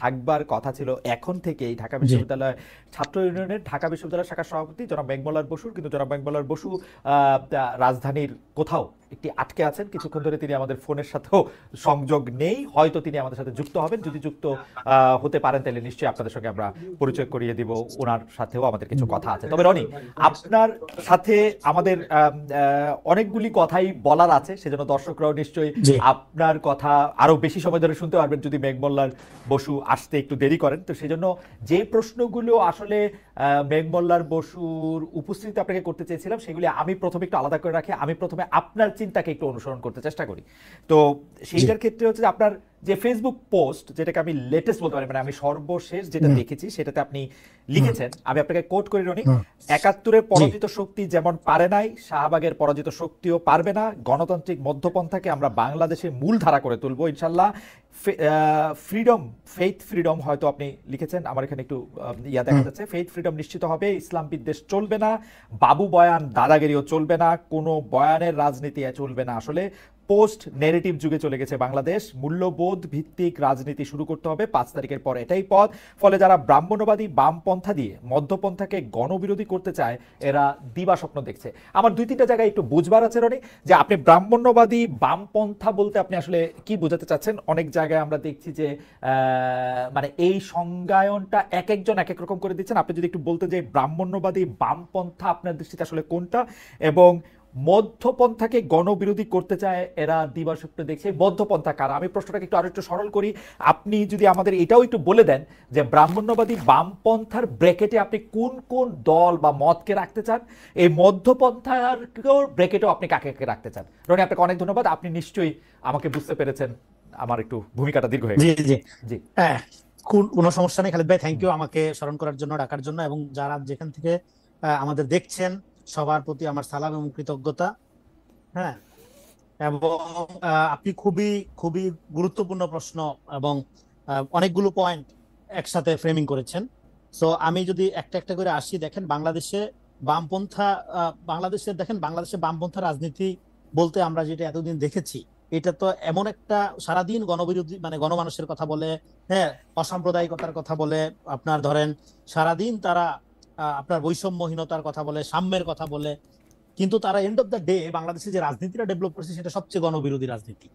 থাকবার কথা ছিল এখন থেকেই ঢাকা জি বিশ্ববিদ্যালয় ছাত্র ইউনিয়নের ঢাকা বিশ্ববিদ্যালয় শাখার সভাপতি জনাব মেঘমল্লার বসুর, কিন্তু জনাব মেঘমল্লার বসু রাজধানীর কোথাও একটি আটকে আছেন। কিছুক্ষণ ধরে তিনি আমাদের ফোনের সাথেও সংযোগ নেই, হয়তো তিনি আমাদের সাথে যুক্ত হবেন। যদি যুক্ত হতে পারেন তাহলে নিশ্চয়ই আপনাদের সঙ্গে আমরা পরিচয় করিয়ে দিব, ওনার সাথেও আমাদের কিছু কথা আছে। তবে রনি, আপনার সাথে আমাদের অনেকগুলি কথাই বলার আছে, সেজন্য দর্শকরাও নিশ্চয়ই জি আপনার কথা আরো বেশি সময় ধরে শুনতে পারবেন যদি মেঘমল্লার বসু আসতে একটু দেরি করেন। তো সেজন্য যে প্রশ্নগুলো আসলে মেঘমল্লার বসুর উপস্থিতি আপনাকে করতে চেয়েছিলাম, সেগুলি আমি প্রথমে একটু আলাদা করে রাখি। আমি প্রথমে আপনার চিন্তাকে একটু অনুসরণ করতে চেষ্টা করি। তো জি সেইটার ক্ষেত্রে হচ্ছে যে আপনার যে ফেসবুক পোস্ট, যেটাকে আমি লেটেস্ট বলতে পারি, মানে আমি সর্বশেষ যেটা হুম দেখেছি সেটাতে আপনি হুম লিখেছেন, আমি আপনাকে কোট করি রনি: হুম ৭১-এর জি পরাজিত শক্তি যেমন পারে নাই, শাহবাগের পরাজিত শক্তিও পারবে না। গণতান্ত্রিক মধ্যপন্থাকে আমরা বাংলাদেশে মূল ধারা করে তুলবো ইনশাল্লাহ। ফ্রিডম, ফেইথ ফ্রিডম হয়তো আপনি লিখেছেন, আমার এখানে একটু ইয়া দেখা হুম যাচ্ছে, ফেইথ ফ্রিডম নিশ্চিত হবে, ইসলাম বিদ্বেষ চলবে না, বাবু বয়ান দাদাগিরিও চলবে না, কোনো বয়ানের রাজনীতি চলবে না। আসলে পোস্ট নেগেটিভ যুগে চলে গেছে বাংলাদেশ, মূল্যবোধ ভিত্তিক রাজনীতি শুরু করতে হবে, ৫ তারিখের পর এটাই পথ। ফলে যারা ব্রাহ্মণ্যবাদী বামপন্থা দিয়ে মধ্যপন্থাকে গণবিরোধী করতে চায়, এরা দিবা স্বপ্ন দেখছে। আমার ২-৩টা জায়গায় একটু বুঝবার আছে রনি, যে আপনি ব্রাহ্মণ্যবাদী বামপন্থা বলতে আপনি আসলে কি বোঝাতে চাচ্ছেন। অনেক জায়গায় আমরা দেখছি যে মানে এই সংজ্ঞায়নটা এক একজন এক এক রকম করে দিচ্ছেন। আপনি যদি একটু বলতে যে ব্রাহ্মণ্যবাদী বামপন্থা আপনার দৃষ্টিতে আসলে কোনটা, এবং মধ্যপন্থাকে গণবিরোধী করতে চায় এরা দিবাস্বপ্ন দেখছে, মধ্যপন্থা কারা? আমি প্রশ্নটাকে একটু আরো একটু সরল করি। আপনি যদি আমাদের এটাও একটু বলে দেন যে ব্রাহ্মণ্যবাদী বামপন্থার ব্র্যাকেটে আপনি কোন কোন দল বা মতকে রাখতে চান, এই মধ্যপন্থার ব্র্যাকেটেও আপনি কাকে কাকে রাখতে চান। রনি, আপনাকে অনেক ধন্যবাদ, আপনি নিশ্চয়ই আমাকে বুঝতে পেরেছেন। আমার একটু ভূমিকাটা দীর্ঘ হয়ে জি গেল। জি জি হ্যাঁ, কোনো সমস্যা নেই খালিদ ভাই, থ্যাংক ইউ আমাকে স্মরণ করার জন্য, ডাকার জন্য। এবং যারা যেখান থেকে আমাদের দেখছেন সবার প্রতি আমার সালাম এবং কৃতজ্ঞতা। হ্যাঁ, এবং আপনি খুবই খুবই গুরুত্বপূর্ণ প্রশ্ন এবং অনেকগুলো পয়েন্ট একসাথে ফ্রেমিং করেছেন। সো আমি যদি একটা একটা করে আসি, দেখেন বাংলাদেশে বামপন্থা, বাংলাদেশে বামপন্থা রাজনীতি বলতে আমরা যেটা এতদিন দেখেছি, এটা তো এমন একটা সারাদিন গণবিরোধী, মানে গণমানুষের কথা বলে, হ্যাঁ, অসাম্প্রদায়িকতার কথা বলে, আপনার ধরেন সারাদিন তারা আপনার বৈষম্যহীনতার কথা বলে, সাম্যের কথা বলে। কিন্তু তারা এন্ড অফ দ্য ডে বাংলাদেশে যে রাজনীতিটা ডেভেলপ করছে সেটা সবচেয়ে গণবিরোধী রাজনীতি।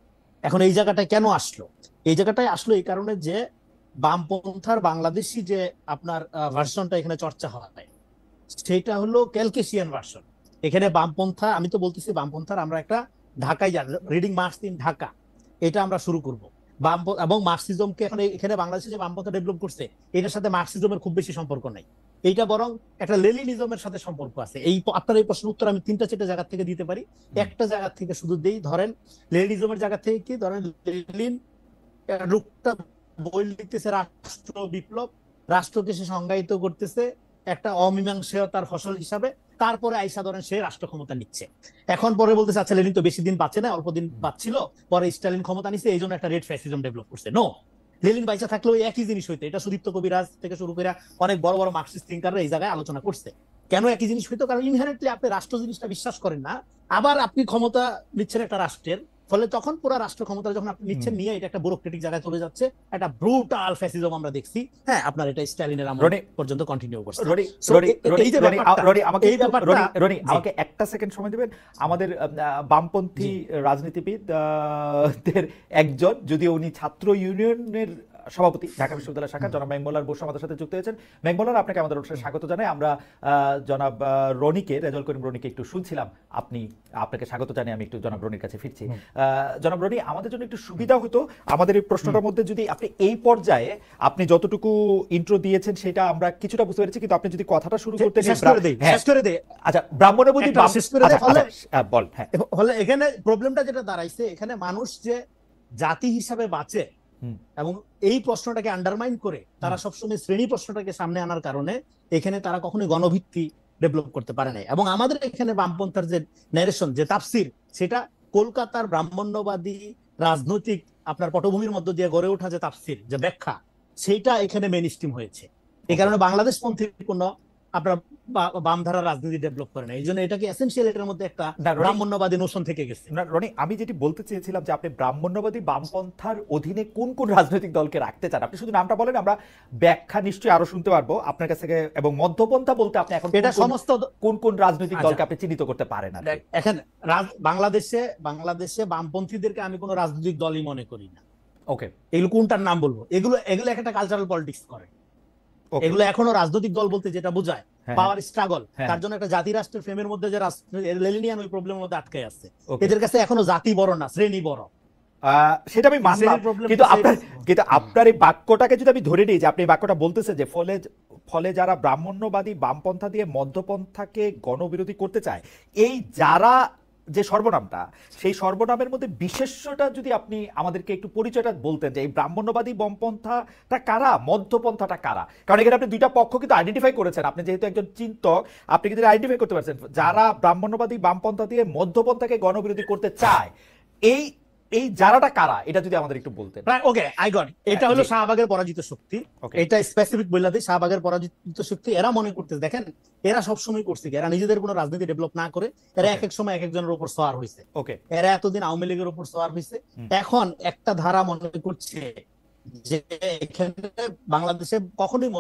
এখন এই জায়গাটায় কেন আসলো? এই জায়গাটায় আসলো এই কারণে যে বামপন্থার বাংলাদেশি যে আপনার ভার্সনটা এখানে চর্চা হয়, সেটা হলো ক্যালকেশিয়ান ভার্সন। এখানে বামপন্থা, আমি তো বলতেছি বামপন্থার আমরা একটা ঢাকায় রিডিং মার্কস ইন ঢাকা, এটা আমরা শুরু করব। বাম এবং মার্কসিজমকে এখানে এখানে বাংলাদেশে যে বামপন্থা ডেভেলপ করছে, এটার সাথে মার্কসিজমের খুব বেশি সম্পর্ক নাই। এইটা বরং একটা লেনিনিজমের সাথে সম্পর্ক আছে। এই আপনার এই প্রশ্নের উত্তর আমি ৩টা ৪টা জায়গা থেকে দিতে পারি। একটা জায়গা থেকে শুধু দেই, ধরেন লেনিনিজমের জায়গা থেকে কি, ধরেন লেনিন লোকটা বই লিখতেছে রাষ্ট্র বিপ্লব, রাষ্ট্রকে সে সংজ্ঞায়িত করতেছে একটা অমীমাংসতার ফসল হিসাবে। তারপরে আইসা ধরেন সে রাষ্ট্র ক্ষমতা নিচ্ছে। এখন পরে বলতেছে আচ্ছা লেনিন তো বেশি দিন বাঁচে না, অল্প দিন বাঁচছিল, পরে স্টালিন ক্ষমতা নিচ্ছে, এই জন্য একটা রেড ফ্যাসিজম ডেভেলপ করছে। নো, লেনিন বাইচা থাকলেও একই জিনিস হইতো। এটা সুদীপ্ত কবিরাজ থেকে শুরু করে অনেক বড় বড় মার্কসিস্ট থিঙ্কাররা এই জায়গায় আলোচনা করছে। কেন একই জিনিস হইতো? কারণ ইনহেরেন্টলি আপনি রাষ্ট্র জিনিসটা বিশ্বাস করেন না, আবার আপনি ক্ষমতা নিচ্ছেন একটা রাষ্ট্রের, ফলে তখন পুরো রাষ্ট্র ক্ষমতা যখন আপনি নিচ্ছেন, নিয়ে এটা একটা ব্যুরোক্রেটিক জায়গায় চলে যাচ্ছে, একটা ব্রুটাল ফ্যাসিজম আমরা দেখছি। হ্যাঁ, আপনার এটা স্ট্যালিনের আমল রনি, পর্যন্ত কন্টিনিউ করছে। রনি, সো রনি, রনি, এই যে রনি, ব্যাপারটা, রনি, আমাকে এই একটু ব্যাপারটা রনি, রনি, জি আমাকে একটা সেকেন্ড সময় দিবেন। আমাদের জি বামপন্থী রাজনীতিবিদ দের একজন, যদিও উনি ছাত্র ইউনিয়নের সভাপতি ঢাকা বিশ্ববিদ্যালয় শাখা, জনাব মেঘমল্লার বসু আমাদের সাথে যুক্ত হয়েছেন। মেঘমল্লার, আপনাকে আমাদের অনুষ্ঠানে স্বাগত জানাই। আমরা জনাব রনিকে, রেজাউল করিম রনিকে একটু শুনছিলাম। আপনাকে স্বাগত জানাই, আমি একটু জনাব রনির কাছে ফিরছি। জনাব রনি, আমাদের জন্য একটু সুবিধা হতো আমাদের এই প্রশ্নটার মধ্যে যদি আপনি এই পর্যায়ে আপনি যতটুকু ইন্ট্রো দিয়েছেন সেটা আমরা কিছুটা বুঝতে পেরেছি, কিন্তু আপনি যদি কথাটা শুরু করতে শেষ করে দেই, শেষ করে দেই, আচ্ছা, ব্রাহ্মণ্যবাদী একটা শেষ করে দেই। ফলে বল। হ্যাঁ, হলে এখানে প্রবলেমটা যেটা দাঁড়াইছে, এখানে মানুষ যে জাতি হিসাবে বাঁচে এবং এই প্রশ্নটাকে আন্ডারমাইন করে তারা সবসময় শ্রেণী প্রশ্নটাকে সামনে আনার কারণে এখানে তারা কখনোই গণভিত্তি ডেভেলপ করতে পারে নাই। এবং আমাদের এখানে বামপন্থার যে ন্যারেশন, যে তাফসির, সেটা কলকাতার ব্রাহ্মণ্যবাদী রাজনৈতিক আপনার পটভূমির মধ্য দিয়ে গড়ে ওঠা যে তাফসির, যে ব্যাখ্যা, সেইটা এখানে মেইন স্ট্রিম হয়েছে। এই ওকে, কারণে বাংলাদেশপন্থী কোনো আপনার বামধারা রাজনীতি ডেভেলপ করে না, এই জন্য এটাকে এসেনশিয়াল, এটার মধ্যে একটা না রনি, ব্রাহ্মণ্যবাদী নোশন থেকে গেছে। না রনি, আমি যেটি বলতে চেয়েছিলাম যে আপনি ব্রাহ্মণ্যবাদী বামপন্থার অধীনে কোন কোন রাজনৈতিক দলকে রাখতে চান, আপনি শুধু নামটা বলেন, আমরা ব্যাখ্যা নিশ্চয়ই আরো শুনতে পারবো আপনার কাছ থেকে। এবং মধ্যপন্থা বলতে আপনি এখন এটা সমস্ত কোন কোন রাজনৈতিক আচ্ছা, দলকে আপনি চিহ্নিত করতে পারেন আর কি? এখানে বাংলাদেশে বামপন্থীদেরকে আমি কোনো রাজনৈতিক দলই মনে করি না। ওকে এগুলো কোনটার নাম বলবো, এগুলো এগুলো একটা কালচারাল পলিটিক্স করে। ওকে, এগুলো এখনো রাজনৈতিক দল বলতে যেটা বোঝায় হ্যাঁ পাওয়ার স্ট্রাগল, হ্যাঁ, তার জন্য একটা জাতি রাষ্ট্রের ফ্রেমের মধ্যে যে লেনিনিয়ান ওই প্রবলেমের মধ্যে আটকে আছে। ওকে, এদের কাছে এখনো জাতি বড় না, শ্রেণী বড়। সেটা আমি মানলাম, শ্রেণীর প্রবলেম কিন্তু আপনার এই বাক্যটাকে যদি আমি ধরে নিই যে আপনি এই বাক্যটা বলতেছে যে ফলে ফলে যারা ব্রাহ্মণ্যবাদী বামপন্থা দিয়ে মধ্যপন্থাকে গণবিরোধী করতে চায়, এই যারা যে সর্বনামটা, সেই সর্বনামের মধ্যে বিশেষ্যটা যদি আপনি আমাদেরকে একটু পরিচয়টা বলতেন যে এই ব্রাহ্মণ্যবাদী বামপন্থাটা কারা, মধ্যপন্থাটা কারা। কারণ এখানে আপনি দুইটা পক্ষ কিন্তু আইডেন্টিফাই করেছেন, আপনি যেহেতু একজন চিন্তক আপনি কিন্তু আইডেন্টিফাই করতে পারছেন যারা ব্রাহ্মণ্যবাদী বামপন্থা দিয়ে মধ্যপন্থাকে গণবিরোধী করতে চায়। এই এই যারাটা কারা এটা যদি আমাদের একটু বলতেন। ওকে, আই গট, এটা হলো শাহবাগের পরাজিত শক্তি। ওকে, এটা স্পেসিফিক বলে দিই, শাহবাগের পরাজিত শক্তি। এরা মনে করতে, দেখেন এরা সবসময় করছে কি, এরা নিজেদের কোনো রাজনীতি ডেভেলপ না করে এরা এক এক সময় এক একজনের উপর সওয়ার হয়েছে। ওকে, এরা এতদিন আওয়ামী লীগের উপর সওয়ার হয়েছে, এখন একটা ধারা মনে করছে যে এখানে বাংলাদেশে কখনোই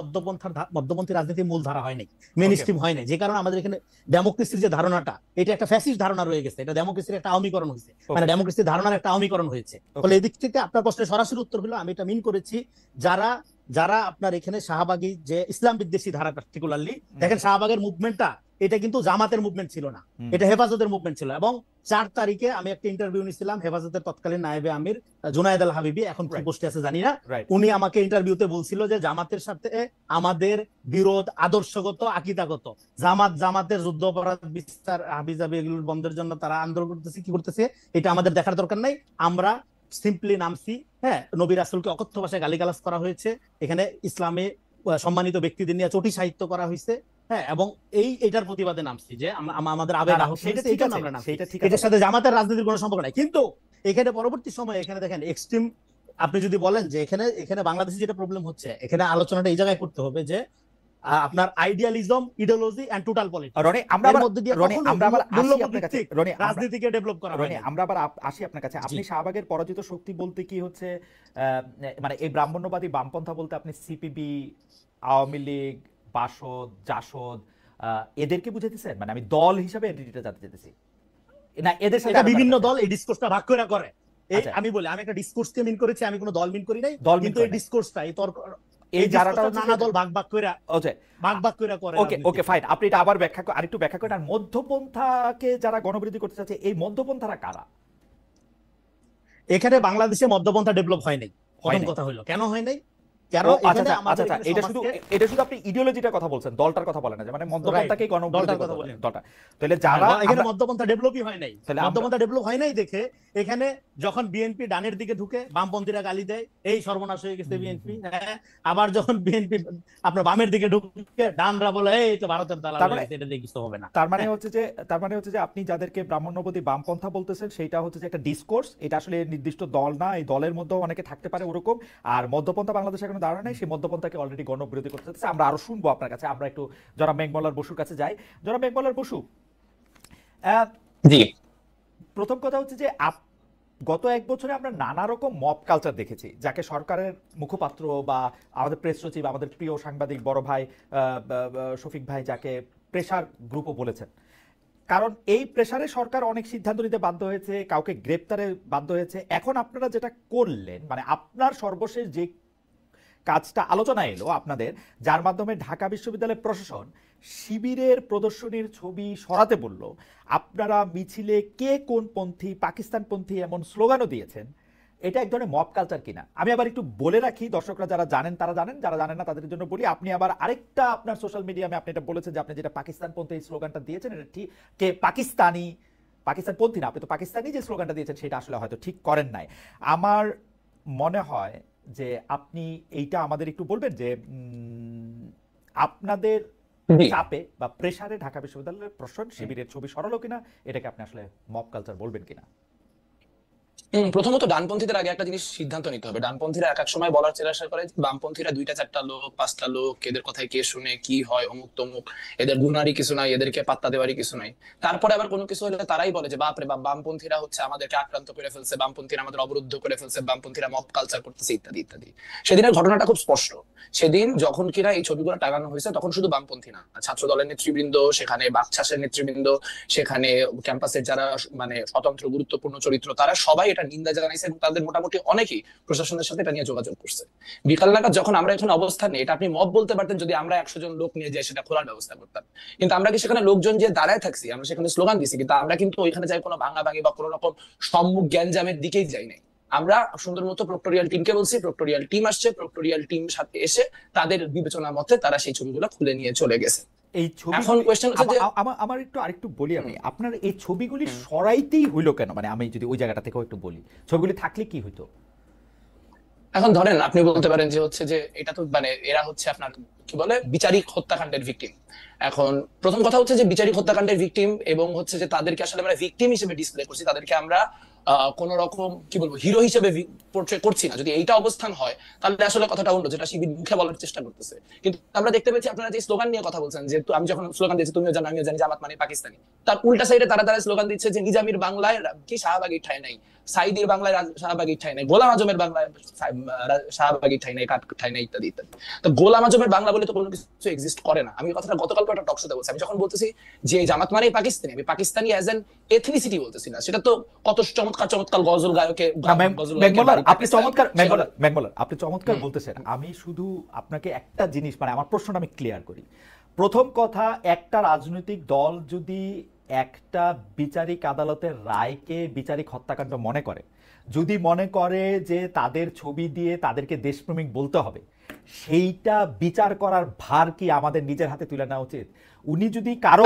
মধ্যপন্থী রাজনীতি মূল ধারা হয় নাই, মেন স্ট্রিম হয় নাই, যে কারণে আমাদের এখানে ডেমোক্রেসির যে ধারণাটা, এটা একটা ফ্যাসিস্ট ধারণা রয়ে গেছে। এটা ডেমোক্রেসির একটা আওয়ামীকরণ হয়েছে, মানে ডেমোক্রেসির ধারণার একটা আওয়ামীকরণ হয়েছে। ফলে এদিক থেকে আপনার প্রশ্নের সরাসরি উত্তর হলো, আমি এটা মিন করেছি যারা যারা আপনার এখানে শাহবাগী যে ইসলাম বিদ্বেষী ধারা, পার্টিকুলারলি দেখেন শাহবাগের মুভমেন্টটা এটা কিন্তু জামাতের মুভমেন্ট ছিল না, এটা হেফাজতের মুভমেন্ট ছিল। এবং 4 তারিখে আমি একটা ইন্টারভিউ নিয়েছিলাম হেফাজতের তৎকালীন নায়েবে আমির জুনায়েদ আল হাবিবি, এখন কি পোস্টে আছে জানি না, উনি আমাকে ইন্টারভিউতে বলছিল যে জামাতের সাথে আমাদের বিরোধ আদর্শগত, আকীদাগত। জামাতের যুদ্ধ অপরাধ বিস্তার হাবিজাবি এগুলোর বন্ধের জন্য তারা আন্দোলন করতেছে, কি করতেছে এটা আমাদের দেখার দরকার নাই, আমরা সিম্পলি নামছি। হ্যাঁ, নবী রাসূলকে অকথ্য ভাষায় গালিগালাজ করা হয়েছে, এখানে ইসলামে সম্মানিত ব্যক্তিদের নিয়ে চটি সাহিত্য করা হয়েছে। হ্যাঁ, এবং এটার প্রতিবাদে নামছি যে আমাদের আবেগ আহত হয়েছে, এই জন্য আমরা নামছি। এটার সাথে জামাতের রাজনীতির কোনো সম্পর্ক নাই। কিন্তু এখানে পরবর্তী সময়ে এখানে দেখেন এক্সট্রিম, আপনি যদি বলেন যে এখানে বাংলাদেশে যেটা প্রবলেম হচ্ছে, এখানে আলোচনাটা এই জায়গায় করতে হবে যে আপনার idealism, ideology and total politics, রনি আমরা আবার আসি আপনার কাছে, রাজনীতিকে ডেভেলপ করা হয়। আমরা আবার আসি আপনার কাছে। আপনি শাহবাগের পরাজিত শক্তি বলতে কি হচ্ছে, মানে এই ব্রাহ্মণ্যবাদী বামপন্থা বলতে আপনি সিপিবি, আওয়ামী লীগ, বাসদ, জাসদ এদেরকে বুঝাইতেছেন? মানে আমি দল হিসাবে এন্টিটিটা জানতে চাইতেছি না, এদের সাথে বিভিন্ন দল এই ডিসকোর্সটা ভাগ করে। এই আমি বলি, আমি একটা ডিসকোর্সকে মিন করেছি, আমি কোনো দল মিন করি নাই। কিন্তু এই ডিসকোর্সটা, এই তর্ক, এই যারাটা নানা দল ভাগ করে। ওকে ওকে ফাইন, আপনি এটা আবার আরেকটু ব্যাখ্যা করেন। আর মধ্যপন্থাকে যারা গণবিরোধী করতে চাচ্ছে, এই মধ্যপন্থারা কারা? এখানে বাংলাদেশে মধ্যপন্থা ডেভেলপ হয় নাই। প্রথম কথা হলো কেন হয় নাই, কারণ এটা শুধু আপনি ইডিওলজিটার কথা বলছেন, দলটার কথা বলেন না, মানে মধ্যপন্থাকে গণবিরোধী কথা বলেন, দলটা। তাহলে যারা এখানে মধ্যপন্থা ডেভেলপই হয় নাই, মধ্যপন্থা ডেভেলপ হয় নাই দেখে এখানে যখন বিএনপি ডানের দিকে ঢুকে বামপন্থীরা গালি দেয়, এই সর্বনাশ হয়ে গেছে বিএনপি। আবার যখন বিএনপি আপনার বামের দিকে ঢুকে ডানরা বলে এই তো ভারতের দালাল, এটা দিয়ে কিছু হবে না। তার মানে হচ্ছে যে আপনি যাদেরকে ব্রাহ্মণ্যবাদী বামপন্থা বলতেছেন সেটা হচ্ছে যে একটা ডিসকোর্স, এটা আসলে নির্দিষ্ট দল না, এই দলের মধ্যেও অনেকে থাকতে পারে ওরকম। আর মধ্যপন্থা বাংলাদেশে কোনো ধারণা নেই, সেই মধ্যপন্থাকে অলরেডি গণবিরোধী করতে চাচ্ছে। আমরা আরো শুনবো আপনার কাছে, আমরা একটু জনাব মেঘমল্লার বসুর কাছে যাই। জনাব মেঘমল্লার বসু, জি, প্রথম কথা হচ্ছে যে গত 1 বছরে আমরা নানা রকম মব কালচার দেখেছি, যাকে সরকারের মুখপাত্র বা আমাদের প্রেস সচিব, আমাদের প্রিয় সাংবাদিক বড় ভাই শফিক ভাই যাকে প্রেসার গ্রুপও বলেছেন। কারণ এই প্রেসারে সরকার অনেক সিদ্ধান্ত নিতে বাধ্য হয়েছে, কাউকে গ্রেপ্তারে বাধ্য হয়েছে। এখন আপনারা যেটা করলেন, মানে আপনার সর্বশেষ যে কাজটা আলোচনায় এলো আপনাদের, যার মাধ্যমে ঢাকা বিশ্ববিদ্যালয়ের প্রশাসন শিবিরের প্রদর্শনীর ছবি সরাতে বলল, আপনারা মিছিলে কে কোন পন্থী, পাকিস্তানপন্থী এমন স্লোগানও দিয়েছেন। এটা এক ধরনের মব কালচার কিনা? আমি আবার একটু বলে রাখি, দর্শকরা যারা জানেন তারা জানেন, যারা জানেন না তাদের জন্য বলি। আপনি আবার আরেকটা আপনার সোশ্যাল মিডিয়ামে আপনি এটা বলেছেন যে আপনি যেটা পাকিস্তানপন্থী এই স্লোগানটা দিয়েছেন, এটা ঠিক কে পাকিস্তানপন্থী না, আপনি তো পাকিস্তানি যে স্লোগানটা দিয়েছেন সেটা আসলে হয়তো ঠিক করেন নাই। আমার মনে হয় যে আপনি এইটা আমাদের একটু বলবেন যে আপনাদের চাপে বা প্রেসারে ঢাকা বিশ্ববিদ্যালয়ের প্রশাসন শিবিরের ছবি সরালো কিনা, এটাকে আপনি আসলে মব কালচার বলবেন কিনা? প্রথমত ডানপন্থীদের আগে একটা জিনিস সিদ্ধান্ত নিতে হবে। ডানপন্থীরা এক এক সময় বলার চেষ্টা করে যে বামপন্থীরা 2টা 4টা লোক 5টা লোক, এদের কথায় কে শুনে কি হয়, অমুক তমুক, এদের গুণারই কিছু নাই, এদেরকে পাত্তা দেওয়ারই কিছু নাই। তারপরে আবার কোনো কিছু হলে তারাই বলে যে বাপরে বাপ, বামপন্থীরা হচ্ছে আমাদেরকে আক্রান্ত করে ফেলছে, বামপন্থীরা আমাদের অবরুদ্ধ করে ফেলছে, বামপন্থীরা মব কালচার করতেছে, ইত্যাদি ইত্যাদি। সেদিনের ঘটনাটা খুব স্পষ্ট। সেদিন যখন কিনা এই ছবিগুলো টাঙানো হয়েছে, তখন শুধু বামপন্থী না, ছাত্র দলের নেতৃবৃন্দ, সেখানে বাকশাসের নেতৃবৃন্দ, সেখানে ক্যাম্পাসের যারা মানে স্বতন্ত্র গুরুত্বপূর্ণ চরিত্র, তারা সবাই এটা নিন্দা জানাইছে এবং তাদের মোটামুটি অনেকেই প্রশাসনের সাথে এটা নিয়ে যোগাযোগ করছে। বিকাল নাগাদ যখন আমরা এখানে অবস্থান নিই, এটা আপনি মব বলতে পারতেন যদি আমরা 100 জন লোক নিয়ে যাই সেটা খোলার ব্যবস্থা করতাম, কিন্তু আমরা কি সেখানে লোকজন যে দাঁড়ায় থাকছি, আমরা সেখানে স্লোগান দিছি, কিন্তু আমরা কিন্তু ওইখানে যাই কোনো ভাঙাভাঙি বা কোনো রকম সম্মুখ গ্যাঞ্জামের দিকেই যাই নাই। আমরা সুন্দর মতো প্রক্টোরিয়াল টিমকে বলছি, প্রক্টোরিয়াল টিম আসছে, প্রক্টোরিয়াল টিম সাথে এসে তাদের বিবেচনা মতে তারা সেই ছবিগুলো খুলে নিয়ে চলে গেছে। এই ছবি এখন কোয়েশ্চেন হচ্ছে যে আমার একটু আরেকটু বলি, আমি আপনার এই ছবিগুলি সরাইতেই হইলো কেন? মানে আমি যদি ওই জায়গাটা থেকেও একটু বলি, ছবিগুলি থাকলে কি হইতো? এখন ধরেন আপনি বলতে পারেন যে হচ্ছে যে এটা তো মানে এরা হচ্ছে আপনার কি বলে বিচারিক হত্যাকাণ্ডের ভিকটিম। এখন প্রথম কথা হচ্ছে যে বিচারিক হত্যাকাণ্ডের ভিকটিম, এবং হচ্ছে যে তাদেরকে আসলে আমরা ভিকটিম হিসেবে ডিসপ্লে করছি, তাদেরকে আমরা কোন রকম কি বলবো হিরো হিসেবে পোর্ট্রে করছি না। যদি এইটা অবস্থান হয় তাহলে আসলে কথাটা অন্য, যেটা শিবির মুখে বলার চেষ্টা করতেছে। কিন্তু আমরা দেখতে পেয়েছি আপনারা যে স্লোগান নিয়ে কথা বলছেন, যে আমি যখন স্লোগান দিয়েছি তুমিও জানো আমিও জানি জামাত মানে পাকিস্তানি, তার উল্টা সাইডে তারা স্লোগান দিচ্ছে যে নিজামির বাংলায় কি শাহবাগীর ঠাঁই নাই, সাইদির বাংলায় শাহবাগীর ঠাঁই নাই, গোলাম আজমের বাংলায় শাহবাগীর ঠাঁই নাই, কাঠ ঠাঁই নাই, ইত্যাদি ইত্যাদি। তো গোলাম আজমের বাংলা বলে তো কোনো কিছু এক্সিস্ট করে না। আমি কথাটা গতকালকে একটা টক শোতে বলছি, আমি যখন বলতেছি যে জামাত মানেই পাকিস্তানি, আমি পাকিস্তানি অ্যাজ এন এথনিসিটি বলতেছি না। সেটা তো কত চমৎকার চমৎকার গজল গায়কে আপনি চমৎকার বলতেছেন। আমি শুধু আপনাকে একটা জিনিস, মানে আমার প্রশ্নটা আমি ক্লিয়ার করি। প্রথম কথা, একটা রাজনৈতিক দল যদি একটা বিচারিক আদালতের রায়কে বিচারিক হত্যাকাণ্ড মনে করে, যদি মনে করে যে তাদের ছবি দিয়ে তাদেরকে দেশপ্রেমিক বলতে হবে, সেইটা বিচার করার ভার কি আমাদের নিজের হাতে তুলে নেওয়া উচিত? উনি যদি কারো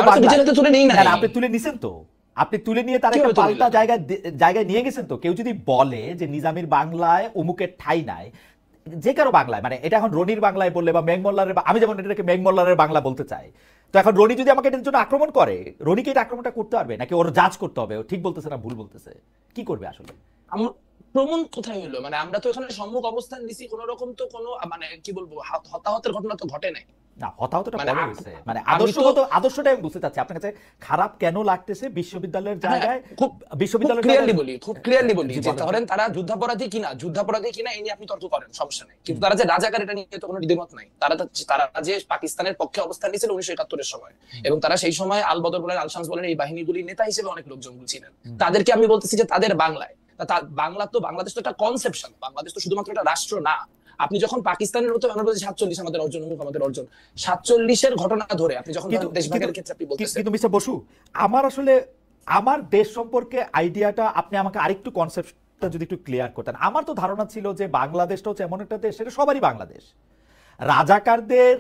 আপনি তুলে নিছেন, তো আপনি তুলে নিয়ে তার একটা পাল্টা জায়গায় নিয়ে গেছেন। তো কেউ যদি বলে যে নিজামির বাংলায় অমুকের ঠাই নাই, যে কারো বাংলায়, মানে এটা এখন রনির বাংলায় বললে বা মেঘমল্লারের, আমি যেমন এটাকে মেঘমল্লারের বাংলা বলতে চাই, তো এখন রনি যদি আমাকে এটার জন্য আক্রমণ করে, রনিকে এটা আক্রমণটা করতে পারবে নাকি ওর জাজ করতে হবে ঠিক বলতেছে না ভুল বলতেছে? কি করবে আসলে? প্রমাণ কোথায় হলো? মানে আমরা তো এখানে সম্মুখ অবস্থান নিছি, কোন রকম তো কোনো মানে কি বলবো হতাহতের ঘটনা তো ঘটে নাই। না, হতাহতটা পরে হয়েছে, মানে আদর্শটা আমি বুঝতে চাচ্ছি আপনার কাছে খারাপ কেন লাগতেছে বিশ্ববিদ্যালয়ের জায়গায়। বিশ্ববিদ্যালয় খুব ক্লিয়ারলি বলি যে ধরেন তারা যুদ্ধাপরাধী কিনা এই নিয়ে আপনি তর্ক করেন, সমস্যা নেই, কিন্তু তারা যে রাজাকার এটা নিয়ে তো কোনো দ্বিমত নাই। তারা যে পাকিস্তানের পক্ষে অবস্থান নিয়েছিল 1971-এর সময়, এবং তারা সেই সময় আল বদর বলেন, আল শামস বলেন, এই বাহিনীগুলির নেতা হিসেবে অনেক লোকজন ছিলেন। তাদেরকে আমি বলতেছি যে তাদের বাংলায়, বাংলাদেশ তো একটা কনসেপশন, বাংলাদেশ তো শুধুমাত্র একটা রাষ্ট্র না। আপনি যখন পাকিস্তানের মতো, আমরা বলছি 47 আমাদের অর্জন, আমাদের অর্জন 47-এর ঘটনা ধরে আপনি যখন দেশভাগের ক্ষেত্রে আপনি বলতেছেন। কিন্তু মিস্টার বসু, আমার আসলে আমার দেশ সম্পর্কে আইডিয়াটা আপনি আমাকে আরেকটু কনসেপ্টটা যদি একটু ক্লিয়ার করতেন। আমার তো ধারণা ছিল যে বাংলাদেশটা হচ্ছে এমন একটা দেশ, সেটা সবারই বাংলাদেশ, রাজাকারদের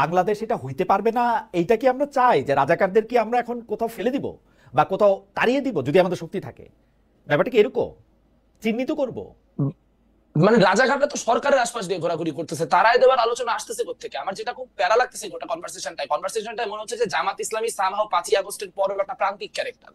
বাংলাদেশ এটা হইতে পারবে না। এইটা কি আমরা চাই যে রাজাকারদের কি আমরা এখন কোথাও ফেলে দিব বা কোথাও তাড়িয়ে দিব যদি আমাদের শক্তি থাকে? ব্যাপারটা কি এরকম চিহ্নিত করব? মানে রাজাঘাটটা তো সরকারের আশপাশ দিয়ে ঘোরাঘুরি করতেছে, তারাই দেওয়ার আলোচনা আসতেছে কোথেকে? আমার যেটা খুব প্যারা লাগতেছে গোটা কনভারসেশনটাই মনে হচ্ছে যে জামাত ইসলামী সামহাও 5ই আগস্টের পরের একটা প্রান্তিক ক্যারেক্টার।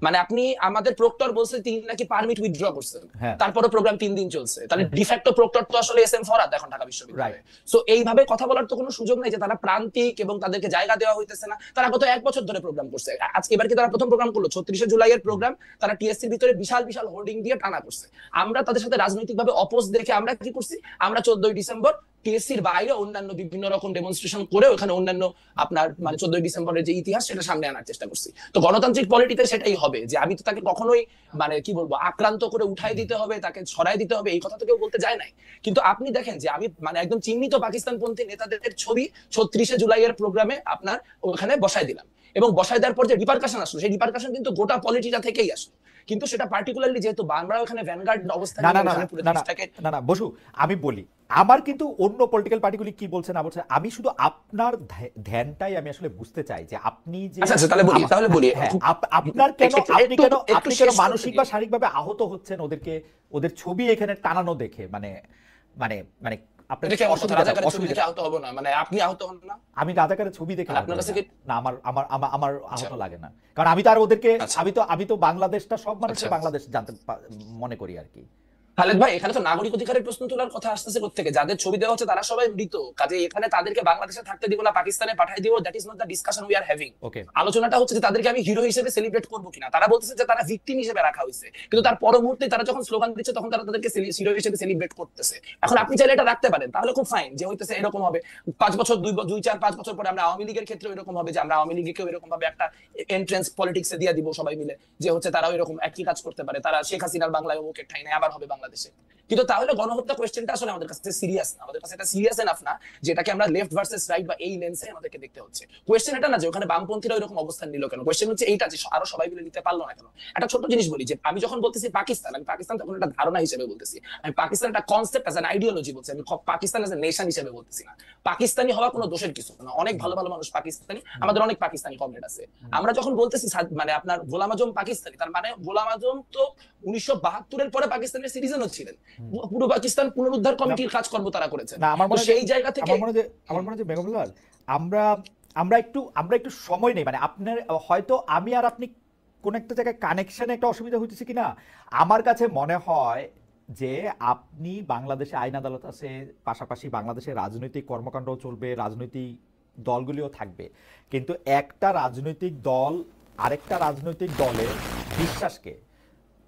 মানে আপনি আমাদের প্রক্টর বলছে তিনি নাকি পারমিট উইথড্র করছেন, তারপরে প্রোগ্রাম 3 দিন চলছে, তাহলে ডিফ্যাক্টো প্রক্টর তো আসলে এসএম ফরহাদ এখন ঢাকা বিশ্ববিদ্যালয়ে। সো এইভাবে কথা বলার তো কোনো সুযোগ নাই যে তারা প্রান্তিক এবং তাদেরকে জায়গা দেওয়া হইতেছে না। তারা গত 1 বছর ধরে প্রোগ্রাম করছে, আজকে এবার কি তারা প্রথম প্রোগ্রাম করলো? 36শে জুলাইয়ের প্রোগ্রাম তারা টিএসসির ভিতরে বিশাল বিশাল হোর্ডিং দিয়ে টানা করছে। আমরা তাদের সাথে রাজনৈতিকভাবে অপোজ দেখে আমরা কি করছি, আমরা 14ই ডিসেম্বর টিএসসির বাইরে অন্যান্য বিভিন্ন রকম ডেমনস্ট্রেশন করে ওখানে অন্যান্য আপনার মানে 14ই ডিসেম্বরের যে ইতিহাস সেটা সামনে আনার চেষ্টা করছি। তো গণতান্ত্রিক পলিটিতে সেটাই হবে যে আমি তো তাকে কখনোই মানে কি বলবো আক্রান্ত করে উঠাই দিতে হবে, তাকে ছড়াই দিতে হবে, এই কথা তো কেউ বলতে যায় নাই। কিন্তু আপনি দেখেন যে আমি মানে একদম চিহ্নিত পাকিস্তানপন্থী নেতাদের ছবি 36শে জুলাইয়ের প্রোগ্রামে আপনার ওখানে বসায় দিলাম, এবং বসায় দেওয়ার পর যে রিপারকাশন আসলো, সেই রিপারকাশন কিন্তু গোটা পলিটিটা থেকেই আসলো। কিন্তু সেটা পার্টিকুলারলি যেহেতু আমরা ওখানে ভ্যানগার্ড অবস্থান, না বসু, আমি বলি আমার কিন্তু অন্য পলিটিক্যাল পার্টিগুলি কি বলছে না বলছে, আমি শুধু আপনার ধ্যানটাই আমি আসলে বুঝতে চাই যে আপনি যে তাহলে বলি আপনার কেন আপনি কেন মানসিক বা শারীরিকভাবে আহত হচ্ছেন ওদের ছবি এখানে টানানো দেখে, মানে মানে মানে আপনার এটা কেমন কথা? অসুবিধা রাজাকারের ছবি অসুবিধা দেখে আহত হবো না, মানে আপনি আহত হন না? আমি রাজাকারের ছবি দেখে মানে আহত আপনার হই কাছে না। কি না, আমার আচ্ছা আহত লাগে না, কারণ আমি তো আর ওদেরকে আচ্ছা আমি তো বাংলাদেশটা সব মানুষের আচ্ছা বাংলাদেশ জানতে মনে করি আর কি। খালেদ ভাই, এখানে তো নাগরিক অধিকারের প্রশ্ন তোলার কথা আসতেছে কোত্থেকে? যাদের ছবি দেওয়া হচ্ছে তারা সবাই মৃত, কাজে এখানে তাদেরকে বাংলাদেশে থাকতে দিব না পাকিস্তানে পাঠিয়ে দিব, that is not the discussion we are having. Okay, আলোচনাটা হচ্ছে যে তাদেরকে আমি হিরো হিসেবে সেলিব্রেট করবো কিনা। তারা বলতেছে যে তারা ভিকটিম হিসেবে রাখা হয়েছে, কিন্তু তার পরবর্তী তারা যখন স্লোগান দিচ্ছে তখন তারা তাদেরকে হিরো হিসেবে সেলিব্রেট করতেছে। এখন আপনি চাইলে এটা রাখতে পারেন, তাহলে খুব ফাইন, যে হইতেছে এরকম হবে 5 বছর 2 4 5 বছর পরে আমরা আওয়ামী লীগের ক্ষেত্রে এরকম হবে যে আমরা আওয়ামী লীগকেও এরকম ভাবে একটা এন্ট্রেন্স পলিটিক্সে দিয়ে দিব সবাই মিলে, যে হচ্ছে তারাও এরকম একই কাজ করতে পারে, তারা শেখ হাসিনার বাংলায় বুকের ঠাই নেই আবার হবে বাংলাদেশে। কিন্তু তাহলে গণহত্যা কোয়েশ্চেনটা আসলে আমাদের কাছে সিরিয়াস না, আমাদের কাছে এটা সিরিয়াস এনাফ না যেটাকে আমরা লেফট ভার্সেস রাইট বা এই লেন্সে আমাদেরকে দেখতে হচ্ছে। কোয়েশ্চেন এটা না যে ওখানে বামপন্থীরা এরকম অবস্থান নিল কেন, কোয়েশ্চেন হচ্ছে এইটা যে আরো সবাই মিলে নিতে পারলো না কেন। একটা ছোট জিনিস বলি, যে আমি যখন বলতেছি পাকিস্তান, আমি পাকিস্তান তখন একটা ধারণা হিসেবে বলতেছি, আমি পাকিস্তান একটা কনসেপ্ট অ্যাজ অ্যান আইডিওলজি বলছি, আমি পাকিস্তান অ্যাজ এ নেশন হিসেবে বলতেছি না। পাকিস্তানি হওয়া কোনো দোষের কিছু না, অনেক ভালো ভালো মানুষ পাকিস্তানি, আমাদের অনেক পাকিস্তানি কমরেড আছে। আমরা যখন বলতেছি মানে আপনার গোলাম আজম পাকিস্তানি, তার মানে গোলাম আজম তো 1972-এর পরে পাকিস্তানের সিটিজেনও ছিলেন, পুরো পাকিস্তান পুনরুদ্ধার কমিটির কাজকর্ম তারা করেছেন। না আমার তো মনে হয় সেই জায়গা থেকে আমার মনে হয় যে মেঘমুল্লাল, আমরা আমরা একটু সময় নেই, মানে আপনার হয়তো আমি আর আপনি কোন একটা জায়গায় কানেকশনে একটা অসুবিধা হইতেছে কিনা। আমার কাছে মনে হয় যে আপনি বাংলাদেশে আইন আদালত আছে, পাশাপাশি বাংলাদেশে রাজনৈতিক কর্মকাণ্ড চলবে, রাজনৈতিক দলগুলিও থাকবে, কিন্তু একটা রাজনৈতিক দল আরেকটা রাজনৈতিক দলের বিশ্বাসকে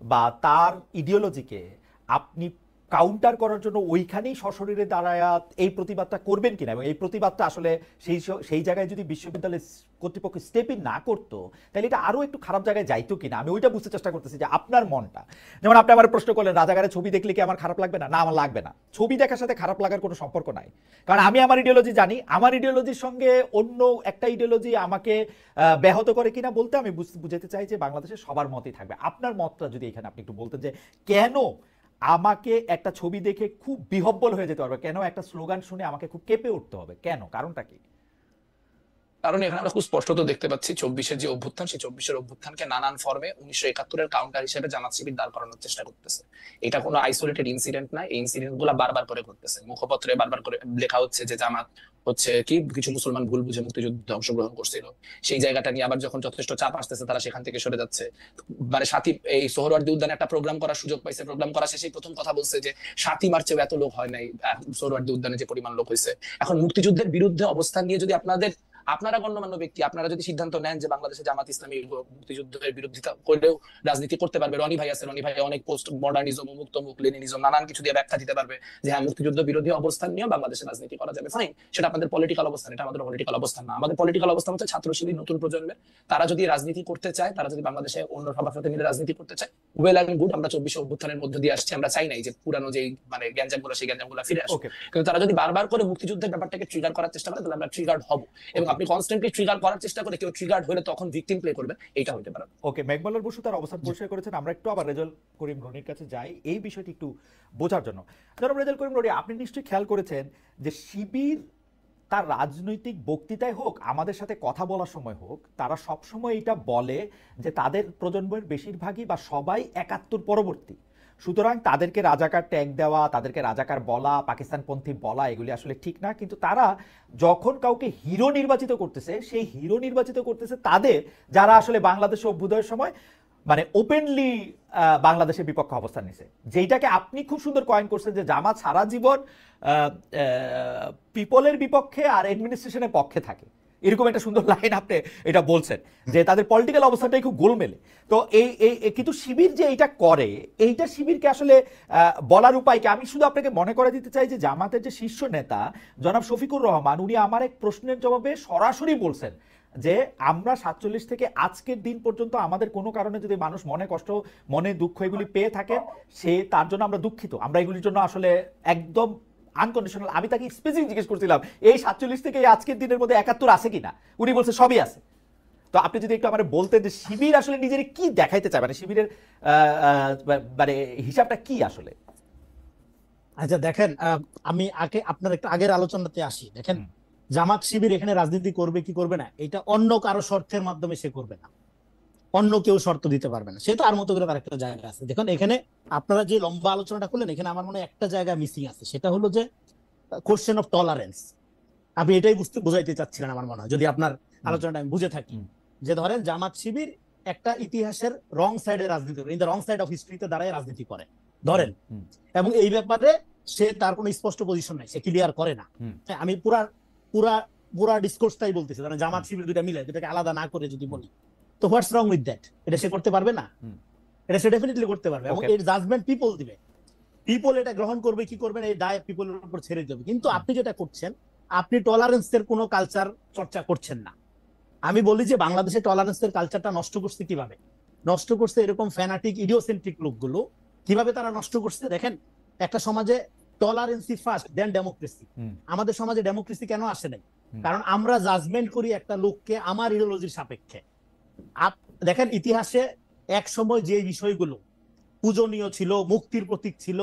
বা তার ইডিওলজিকে আপনি কাউন্টার করার জন্য ওইখানেই সশরীরে দাঁড়ায় এই প্রতিবাদটা করবেন কিনা, এবং এই প্রতিবাদটা আসলে সেই জায়গায় যদি বিশ্ববিদ্যালয় কর্তৃপক্ষ স্টেপ ইন না করতো তাহলে এটা আরো একটু খারাপ জায়গায় যাইতো কিনা। আমি ওইটা বুঝতে চেষ্টা করতেছি যে আপনার মনটা, যেমন আপনি আমার প্রশ্ন করলেন রাজাকারের ছবি দেখলে কি আমার খারাপ লাগবে না, না আমার লাগবে না। ছবি দেখার সাথে খারাপ লাগার কোনো সম্পর্ক নাই, কারণ আমি আমার ইডিওলজি জানি, আমার ইডিওলজির সঙ্গে অন্য একটা ইডিওলজি আমাকে ব্যাহত করে কিনা বলতে আমি বুঝাতে চাই যে বাংলাদেশে সবার মতই থাকবে। আপনার মতটা যদি এখানে আপনি একটু বলতেন যে কেন আমাকে একটা ছবি দেখে খুব বিহব্বল হয়ে যেতে হবে, কেন একটা স্লোগান শুনে আমাকে খুব কেঁপে উঠতে হবে, কেন, কারণটা কি? কারণ এখানে আমরা খুব স্পষ্টত দেখতে পাচ্ছি 24-এর যে অভ্যুত্থান, সেই 24-এর অভ্যুত্থানকে নানান ফর্মে 1971-এর কাউন্টার হিসেবে জামাত শিবির দাঁড় করানোর চেষ্টা করতেছে। এটা কোনো আইসোলেটেড ইনসিডেন্ট না, এই ইনসিডেন্ট গুলা বারবার করে ঘটতেছে। মুখপত্রে বারবার করে লেখা হচ্ছে যে জামাত হচ্ছে কি কিছু মুসলমান ভুল বুঝে মুক্তিযুদ্ধে অংশগ্রহণ করছিল, সেই জায়গাটা নিয়ে আবার যখন যথেষ্ট চাপ আসতেছে তারা সেখান থেকে সরে যাচ্ছে। মানে সাথী এই সোহরাওয়ার্দী উদ্যানে একটা প্রোগ্রাম করার সুযোগ পাইছে, প্রোগ্রাম করা শেষেই প্রথম কথা বলছে যে 7ই মার্চেও এত লোক হয় নাই, সোহরাওয়ার্দী উদ্যানে যে পরিমাণ লোক হয়েছে। এখন মুক্তিযুদ্ধের বিরুদ্ধে অবস্থান নিয়ে যদি আপনারা গণ্যমান্য ব্যক্তি আপনারা যদি সিদ্ধান্ত নেন যে বাংলাদেশে জামাত ইসলামী মুক্তিযুদ্ধের বিরোধিতা করলেও রাজনীতি করতে পারবে, রনি ভাই আছে, রনি ভাই অনেক পোস্ট মডার্নিজম, মুক্ত মুখ, লেনিনিজম নানান কিছু দিয়ে ব্যাখ্যা দিতে পারবে যে হ্যাঁ মুক্তিযুদ্ধ বিরোধী অবস্থান নিয়ে বাংলাদেশে রাজনীতি করা যাবে, ফাইন, সেটা আপনাদের পলিটিক্যাল অবস্থান, এটা আমাদের পলিটিক্যাল অবস্থান না। আমাদের পলিটিক্যাল অবস্থান হচ্ছে ছাত্র শিবির নতুন প্রজন্মের, তারা যদি রাজনীতি করতে চায়, তারা যদি বাংলাদেশে অন্য সবার সাথে মিলে রাজনীতি করতে চায়, ওয়েল অ্যান্ড গুড। আমরা 24 অভ্যুত্থানের মধ্যে দিয়ে আসছি, আমরা চাই নাই যে পুরানো যেই মানে গ্যাঞ্জামগুলো সেই গ্যাঞ্জামগুলো ফিরে আসে, কিন্তু তারা যদি বারবার করে মুক্তিযুদ্ধের ব্যাপারটাকে ট্রিগার করার চেষ্টা করে তাহলে আমরা ট্রিগার্ড হব, এবং আপনি কনস্ট্যান্টলি ট্রিগার করার চেষ্টা করে কেউ ট্রিগার্ড হলে তখন ভিকটিম প্লে করবে, এটা হতে পারে। ওকে, মেঘমালার বসু তার অবস্থান পরিষ্কার করেছেন। আমরা একটু আবার রেজাল করিম রনির কাছে যাই এই বিষয়টি একটু বোঝার জন্য। জনাব রেজাল করিম রনি, আপনি নিশ্চয়ই খেয়াল করেছেন যে শিবির তার রাজনৈতিক বক্তৃতায় হোক, আমাদের সাথে কথা বলার সময় হোক, তারা সবসময় এটা বলে যে তাদের প্রজন্মের বেশিরভাগই বা সবাই 71 পরবর্তী, সুতরাং তাদেরকে রাজাকার ট্যাগ দেওয়া, তাদেরকে রাজাকার বলা, পাকিস্তানপন্থী বলা এগুলি আসলে ঠিক না। কিন্তু তারা যখন কাউকে হিরো নির্বাচিত করতেছে, সেই হিরো নির্বাচিত করতেছে তাদের যারা আসলে বাংলাদেশে অভ্যুদয়ের সময় মানে ওপেনলি বাংলাদেশের বিপক্ষে অবস্থান নিছে, যেটাকে আপনি খুব সুন্দর কয়েন করছেন যে জামাত সারা জীবন পিপলের বিপক্ষে আর অ্যাডমিনিস্ট্রেশনের পক্ষে থাকে, এরকম একটা সুন্দর লাইন আপনি এটা বলছেন যে তাদের পলিটিক্যাল অবস্থানটাই খুব গোলমেলে। তো এই কিন্তু শিবির যে এইটা করে, এইটা শিবিরকে আসলে বলার উপায় কি? আমি শুধু আপনাকে মনে করে দিতে চাই যে জামাতের যে শীর্ষ নেতা জনাব শফিকুর রহমান, উনি আমার এক প্রশ্নের জবাবে সরাসরি বলছেন যে আমরা 47 থেকে আজকের দিন পর্যন্ত আমাদের কোনো কারণে যদি মানুষ মনে কষ্ট, মনে দুঃখ এগুলি পেয়ে থাকেন, সে তার জন্য আমরা দুঃখিত, আমরা এগুলির জন্য আসলে একদম আনকন্ডিশনাল। আমি তাকে স্পেসিফিক জিজ্ঞেস করছিলাম এই 47 থেকে এই আজকের দিনের মধ্যে 71 আছে কিনা, উনি বলছে সবই আছে। তো আপনি যদি একটু আমার বলতেন যে শিবির আসলে নিজের কি দেখাইতে চায়, মানে শিবিরের মানে হিসাবটা কি আসলে? আচ্ছা দেখেন, আমি আপনার একটু আগের আলোচনাতে আসি। দেখেন, জামাত শিবির এখানে রাজনীতি করবে কি করবে না, এটা অন্য কারো শর্তের মাধ্যমে সে করবে না, অন্য কেউ শর্ত দিতে পারবে না, সে তো আর মতো করে তার একটা জায়গা আছে। দেখুন এখানে আপনারা যে লম্বা আলোচনাটা করলেন, এখানে আমার মনে হয় একটা জায়গা মিসিং আছে, সেটা হলো যে কোশ্চেন অফ টলারেন্স। আপনি এটাই বুঝাইতে চাচ্ছিলেন আমার মনে হয়, যদি আপনার আলোচনাটা আমি বুঝে থাকি। যে ধরেন জামাত শিবির একটা ইতিহাসের রং সাইডে রাজনীতি করে, in the wrong side of হিস্ট্রিতে দাঁড়ায় রাজনীতি করে ধরেন, এবং এই ব্যাপারে সে তার কোনো স্পষ্ট পজিশন নাই, সে ক্লিয়ার করে না। হ্যাঁ, আমি পুরা পুরা পুরা ডিসকোর্সটাই বলতেছি, ধরেন জামাত শিবির দুইটা মিলে দুটাকে আলাদা না করে যদি বলি, তো হোয়াটস রং উইথ দ্যাট? এটা সে করতে পারবে না? এটা সে ডেফিনেটলি করতে পারবে, এবং এর জাজমেন্ট পিপল দিবে। পিপল এটা গ্রহণ করবে কি করবে না, এই দায় পিপলের উপর ছেড়ে দেবে। কিন্তু আপনি যেটা করছেন, আপনি টলারেন্সের কোনো কালচার চর্চা করছেন না। আমি বলি যে বাংলাদেশে টলারেন্সের কালচারটা নষ্ট করছে কিভাবে? নষ্ট করছে এরকম ফ্যানাটিক ইডিওসেন্ট্রিক লোকগুলো। কিভাবে তারা নষ্ট করছে দেখেন, একটা সমাজে টলারেন্সি ফার্স্ট দেন ডেমোক্রেসি। আমাদের সমাজে ডেমোক্রেসি কেন আসে নাই? কারণ আমরা জাজমেন্ট করি একটা লোককে আমার ইডিওলজির সাপেক্ষে। দেখেন ইতিহাসে এক সময় যে বিষয়গুলো পূজনীয় ছিল, মুক্তির প্রতীক ছিল,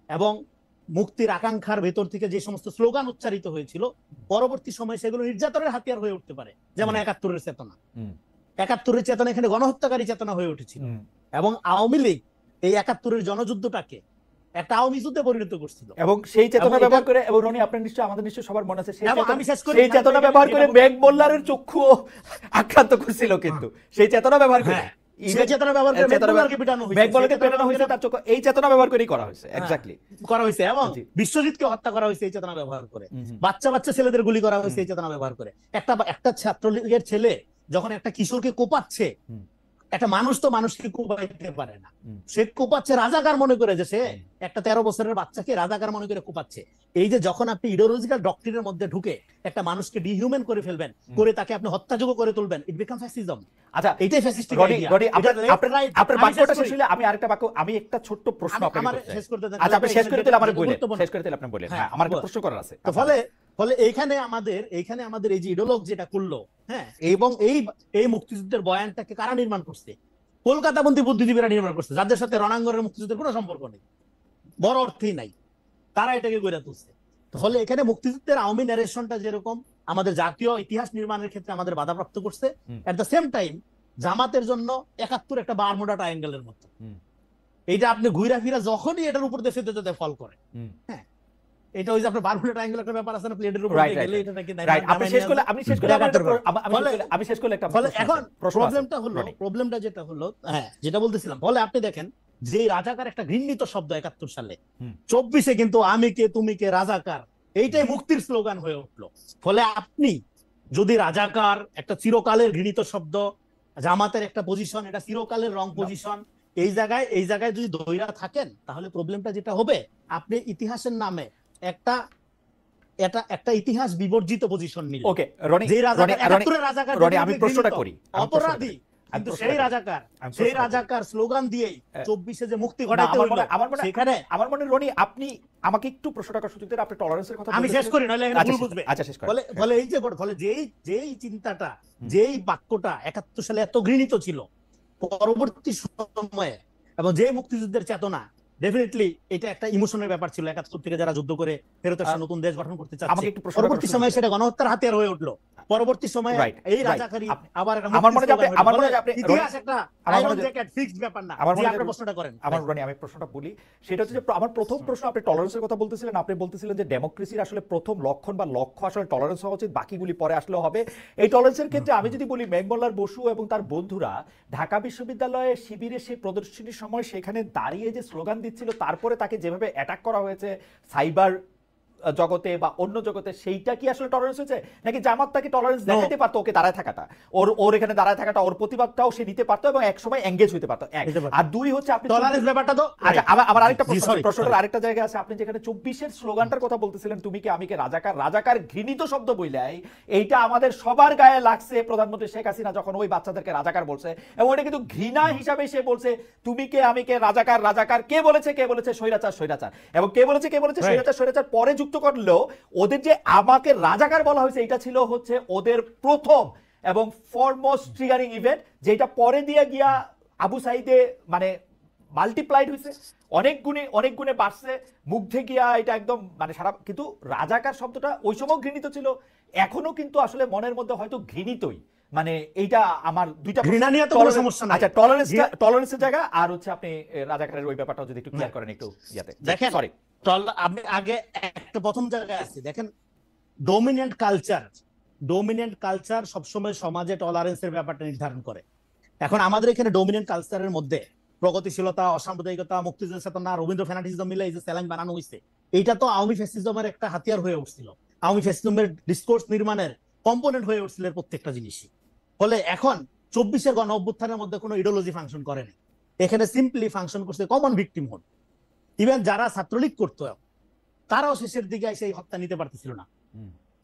এবং মুক্তির আকাঙ্ক্ষার ভেতর থেকে যে সমস্ত স্লোগান উচ্চারিত হয়েছিল, পরবর্তী সময়ে সেগুলো নির্যাতনের হাতিয়ার হয়ে উঠতে পারে। যেমন ৭১-এর চেতনা, ৭১-এর চেতনা এখানে গণহত্যাকারী চেতনা হয়ে উঠেছিল, এবং আওয়ামী লীগ এই ৭১-এর জনযুদ্ধটাকে একটা আওয়ামী যুদ্ধে পরিণত করছিল। এবং সেই চেতনা ব্যবহার করে, এবং রনি আপনার নিশ্চয়, আমাদের নিশ্চয় সবার মনে আছে, আমি শেষ করি, সেই চেতনা ব্যবহার করে মেঘ মোল্লারের চক্ষু আক্রান্ত করছিল, কিন্তু সেই চেতনা ব্যবহার করে সেই চেতনা ব্যবহার করে মেঘমোল্লারকে পিটানো হয়েছে, মেঘমোল্লারকে পেটানো হয়েছে, তার চোখ, এই চেতনা ব্যবহার করেই করা হয়েছে, এক্স্যাক্টলি করা হয়েছে। এবং বিশ্বজিৎকে হত্যা করা হয়েছে এই চেতনা ব্যবহার করে, বাচ্চা বাচ্চা ছেলেদের গুলি করা হয়েছে এই চেতনা ব্যবহার করে। একটা ছাত্রলীগের ছেলে যখন একটা কিশোরকে কোপাচ্ছে, একটা মানুষ তো মানুষকে কোপাইতে পারে না, সে কোপাচ্ছে রাজাকার মনে করে, যে সে একটা ১৩ বছরের বাচ্চাকে রাজাকার মনে করে কোপাচ্ছে। এই যে যখন আপনি ইডিওলজিক্যাল ডক্ট্রিনের মধ্যে ঢুকে একটা মানুষকে ডিহিউম্যান করে ফেলবেন, করে তাকে আপনি হত্যাযোগ্য করে তুলবেন, ইট বিকাম ফ্যাসিজম। আচ্ছা, এটাই ফ্যাসিস্টিক আইডিয়া। আপনার বাক্যটা শেষ হলে আমি আরেকটা বাক্য, আমি একটা ছোট্ট প্রশ্ন আপনাকে শেষ করতে দেন। আচ্ছা, আপনি শেষ করে দিলে আমারে বলেন, শেষ করে দিলে আপনি বলেন। হ্যাঁ, আমার একটা প্রশ্ন করার আছে। তো ফলে এইখানে আমাদের এই যে ইডিওলগ যেটা করলো, হ্যাঁ, এবং এই মুক্তিযুদ্ধের বয়ানটাকে কারা নির্মাণ করছে? কলকাতাপন্থী বুদ্ধিজীবীরা নির্মাণ করছে, যাদের সাথে রণাঙ্গনের মুক্তিযুদ্ধের কোনো সম্পর্ক নেই, বড় অর্থই নাই, তারা এটাকে গড়ে তুলছে। ফলে এখানে মুক্তিযুদ্ধের আওয়ামী ন্যারেশনটা যেরকম আমাদের জাতীয় ইতিহাস নির্মাণের ক্ষেত্রে আমাদের বাধাপ্রাপ্ত করছে, এট দ্য সেম টাইম জামাতের জন্য ৭১ একটা বারমুডা ট্রায়াঙ্গেলের মতো। এইটা আপনি ঘুরা ফিরা যখনই এটার উপর দেশে যেতে ফল করে, হ্যাঁ, এটা ওই যে আপনার বারমুডা ট্রায়াঙ্গেল একটা ব্যাপার আছে না, প্লেটের উপর গেলে এটা নাকি আপনি শেষ করলে আমি শেষ করলে একটা ফলে এখন প্রবলেমটা যেটা হলো, হ্যাঁ, যেটা বলতেছিলাম, ফলে আপনি দেখেন যে রাজাকার একটা ঘৃণিত শব্দ ৭১ সালে, ২৪-এ কিন্তু আমি কে তুমি কে রাজাকার, এইটাই মুক্তির স্লোগান হয়ে উঠলো। ফলে আপনি যদি রাজাকার একটা চিরকালের ঘৃণিত শব্দ, জামাতের একটা পজিশন, এটা চিরকালের রং পজিশন, এই জায়গায় যদি দইরা থাকেন, তাহলে প্রবলেমটা যেটা হবে, আপনি ইতিহাসের নামে একটা ইতিহাস বিবর্জিত পজিশন নিলেন। ওকে রনি, যে রাজাকার আমি প্রশ্নটা করি, অপরাধী, কিন্তু সেই রাজাকার স্লোগান দিয়েই ২৪-এ যে মুক্তি ঘটাইতে হলো, সেখানে আমার মনে রনি, আপনি আমাকে একটু প্রশ্নটা করার সুযোগ দেন। আপনি টলারেন্সের কথা আমি শেষ করি, নইলে এখানে ভুল বুঝবে। আচ্ছা, শেষ করেন। ফলে যেই চিন্তাটা, যেই বাক্যটা ৭১ সালে এত ঘৃণিত ছিল, পরবর্তী সময়ে এবং যে মুক্তিযুদ্ধের চেতনা, ডেফিনেটলি এটা একটা ইমোশনের ব্যাপার ছিল। ৭১ থেকে যারা যুদ্ধ করে ফেরত এসে নতুন দেশ গঠন করতে চাচ্ছে, পরবর্তী সময়ে সেটা গণহত্যার হাতিয়ার হয়ে উঠলো। পরবর্তী সময়ে এই রাজাকারী আবার আমার মনে হয় আপনি ইতিহাস একটা আয়রন জ্যাকেট ফিক্সড ব্যাপার না। আপনি প্রশ্নটা করেন। আমি প্রশ্নটা বলি, সেটা হচ্ছে যে আমার প্রথম প্রশ্ন, আপনি টলারেন্সের কথা বলতেছিলেন, আপনি বলতেছিলেন যে ডেমোক্রেসির আসলে প্রথম লক্ষণ বা লক্ষ্য আসলে টলারেন্স হওয়া উচিত, বাকিগুলি পরে আসলেও হবে। এই টলারেন্সের ক্ষেত্রে আমি যদি বলি, মেঘমোল্লার বসু এবং তার বন্ধুরা ঢাকা বিশ্ববিদ্যালয়ে শিবিরে সেই প্রদর্শনীর সময় সেখানে দাঁড়িয়ে যে স্লোগান দিচ্ছিল, তারপরে তাকে যেভাবে অ্যাটাক করা হয়েছে সাইবার জগতে বা অন্য জগতে, সেইটা কি আসলে টলারেন্স হয়েছে, নাকি জামাত তাকে টলারেন্স দেখাতে পারতো? ওকে দাঁড়ায় থাকাটা, ওর এখানে দাঁড়ায় থাকাটা, ওর প্রতিবাদটাও সে নিতে পারতো এবং এক সময় এঙ্গেজ হইতে পারতো। আর দুই হচ্ছে আপনি টলারেন্স ব্যাপারটা তো, আচ্ছা, আমার আরেকটা প্রশ্নের আরেকটা জায়গা আছে। আপনি যেখানে ২৪-এর স্লোগানটার কথা বলতেছিলেন, তুমি কে আমি কে রাজাকার ঘৃণিত শব্দ বইলাই, এইটা আমাদের সবার গায়ে লাগছে প্রধানমন্ত্রী শেখ হাসিনা যখন ওই বাচ্চাদেরকে রাজাকার বলছে, এবং এটা কিন্তু ঘৃণা হিসাবে সে বলছে, তুমি কে আমি কে রাজাকার। কে বলেছে স্বৈরাচার, এবং কে বলেছে স্বৈরাচার পরে যুক্ত করলেও ওদের যে আমাকে রাজাকার বলা হয়েছে, এটা ছিল হচ্ছে ওদের প্রথম এবং ফরমোস্ট ট্রিগারিং ইভেন্ট, যেটা পরে দিয়ে গিয়া আবু সাইদে মানে মাল্টিপ্লাইড হয়েছে, অনেক গুণে বাড়ছে, মুগ্ধে গিয়া এটা একদম মানে সারা। কিন্তু রাজাকার শব্দটা ওই সময় ঘৃণিত ছিল, এখনো কিন্তু আসলে মনের মধ্যে হয়তো ঘৃণিতই, মানে এইটা আমার দুইটা ঘৃণা নিয়ে তো কোনো সমস্যা নাই। আচ্ছা, টলারেন্সের জায়গা আর হচ্ছে আপনি রাজাকারের ওই ব্যাপারটা যদি একটু ক্লিয়ার করেন একটু ইয়াতে। দেখেন, সরি, আপনি আগে একটা প্রথম জায়গায় আছে, দেখেন ডোমিনেন্ট কালচার সবসময় সমাজে টলারেন্সের ব্যাপারটা নির্ধারণ করে। এখন আমাদের এখানে ডোমিনেন্ট কালচারের মধ্যে প্রগতিশীলতা, অসাম্প্রদায়িকতা, মুক্তিযুদ্ধ চেতনা, রবীন্দ্র ফ্যানাটিজম মিলে এই যে স্যালাইন বানানো হয়েছে, এইটা তো আওয়ামী ফ্যাসিজমের একটা হাতিয়ার হয়ে উঠছিল, আওয়ামী ফ্যাসিজমের ডিসকোর্স নির্মাণের কম্পোনেন্ট হয়ে উঠছিল প্রত্যেকটা জিনিসই। ফলে এখন 24-এর গণ অভ্যুত্থানের মধ্যে কোনো ইডিওলজি ফাংশন করেনি, এখানে সিম্পলি ফাংশন করছে কমন ভিকটিমহুড। ইভেন যারা ছাত্রলীগ করতো তারাও শেষের দিকে এসে হত্যা নিতে পারতেছিল না,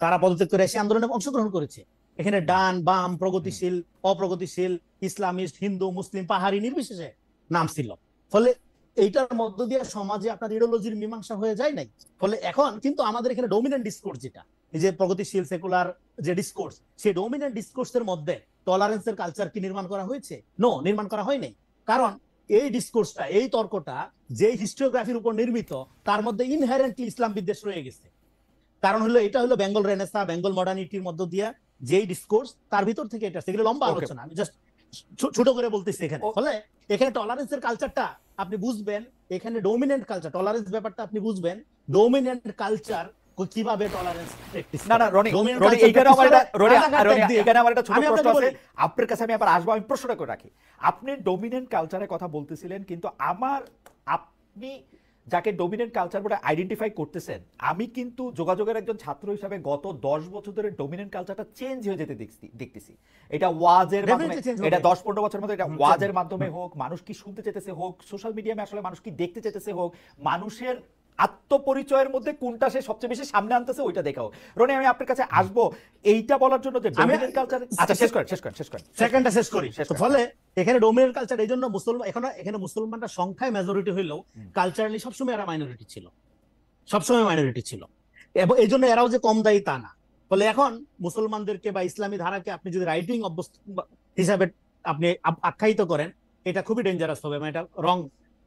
তারা পদত্যাগ করে এসে আন্দোলনে অংশগ্রহণ করেছে। এখানে ডান বাম, প্রগতিশীল অপ্রগতিশীল, ইসলামিস্ট হিন্দু মুসলিম পাহাড়ি নির্বিশেষে নাম ছিল। ফলে এইটার মধ্য দিয়ে সমাজে আপনার ইডিওলজির মীমাংসা হয়ে যায় নাই। ফলে এখন কিন্তু আমাদের এখানে ডোমিনেন্ট ডিসকোর্স যেটা, এই যে প্রগতিশীল সেকুলার যে ডিসকোর্স, সেই ডোমিনেন্ট ডিসকোর্সের মধ্যে টলারেন্সের কালচার কি নির্মাণ করা হয়েছে? নো, নির্মাণ করা হয় নাই। কারণ এই ডিসকোর্সটা, এই তর্কটা যে হিস্টোগ্রাফির উপর নির্মিত, তার মধ্যে ইনহেরেন্টলি ইসলাম বিদ্বেষ রয়ে গেছে। কারণ হলো এটা হলো বেঙ্গল রেনেসা, বেঙ্গল মডার্নিটির মধ্য দিয়ে যেই ডিসকোর্স, তার ভিতর থেকে এটা সেগুলো লম্বা আলোচনা, আমি জাস্ট ছোট করে বলতেছি এখানে। ফলে এখানে টলারেন্সের কালচারটা আপনি বুঝবেন, এখানে ডোমিনেন্ট কালচার টলারেন্স ব্যাপারটা আপনি বুঝবেন, ডোমিনেন্ট কালচার কিভাবে টলারেন্স প্র্যাকটিস। না না রনি, এখানে আমার একটা ছোট প্রশ্ন আছে আপনার কাছে, আমি আবার আসবো, আমি প্রশ্নটা করে রাখি। আপনি ডোমিনেন্ট কালচারের কথা বলতেছিলেন, কিন্তু আপনি যাকে ডোমিনেন্ট কালচার বলে আইডেন্টিফাই করতেছেন, আমি কিন্তু যোগাযোগের একজন ছাত্র হিসাবে গত 10 বছর ধরে ডোমিনেন্ট কালচারটা চেঞ্জ হয়ে যেতে দেখতেছি। এটা ওয়াজের মাধ্যমে, এটা 10-15 বছরের মধ্যে এটা ওয়াজের মাধ্যমে হোক, মানুষ কি শুনতে চাইতেছে হোক, সোশ্যাল মিডিয়ামে আসলে মানুষ কি দেখতে চাইতেছে হোক, মানুষের আত্মপরিচয়ের মধ্যে কোনটা সে সবচেয়ে বেশি সামনে আনতেছে ওইটা দেখাও। রনি, আমি আপনার কাছে আসবো এইটা বলার জন্য যে ডোমিনেন্ট কালচার। আচ্ছা, শেষ করেন সেকেন্ডটা শেষ করি। ফলে এখানে ডোমিনেন্ট কালচার এই জন্য মুসলমান, এখানে মুসলমানরা সংখ্যায় মেজরিটি হইলেও কালচারালি সবসময় এরা মাইনরিটি ছিল, এবং এই জন্য এরাও যে কম দায়ী তা না। ফলে এখন মুসলমানদেরকে বা ইসলামী ধারাকে আপনি যদি রাইটিং হিসাবে আপনি আখ্যায়িত করেন, এটা খুবই ডেঞ্জারাস হবে, মানে এটা রং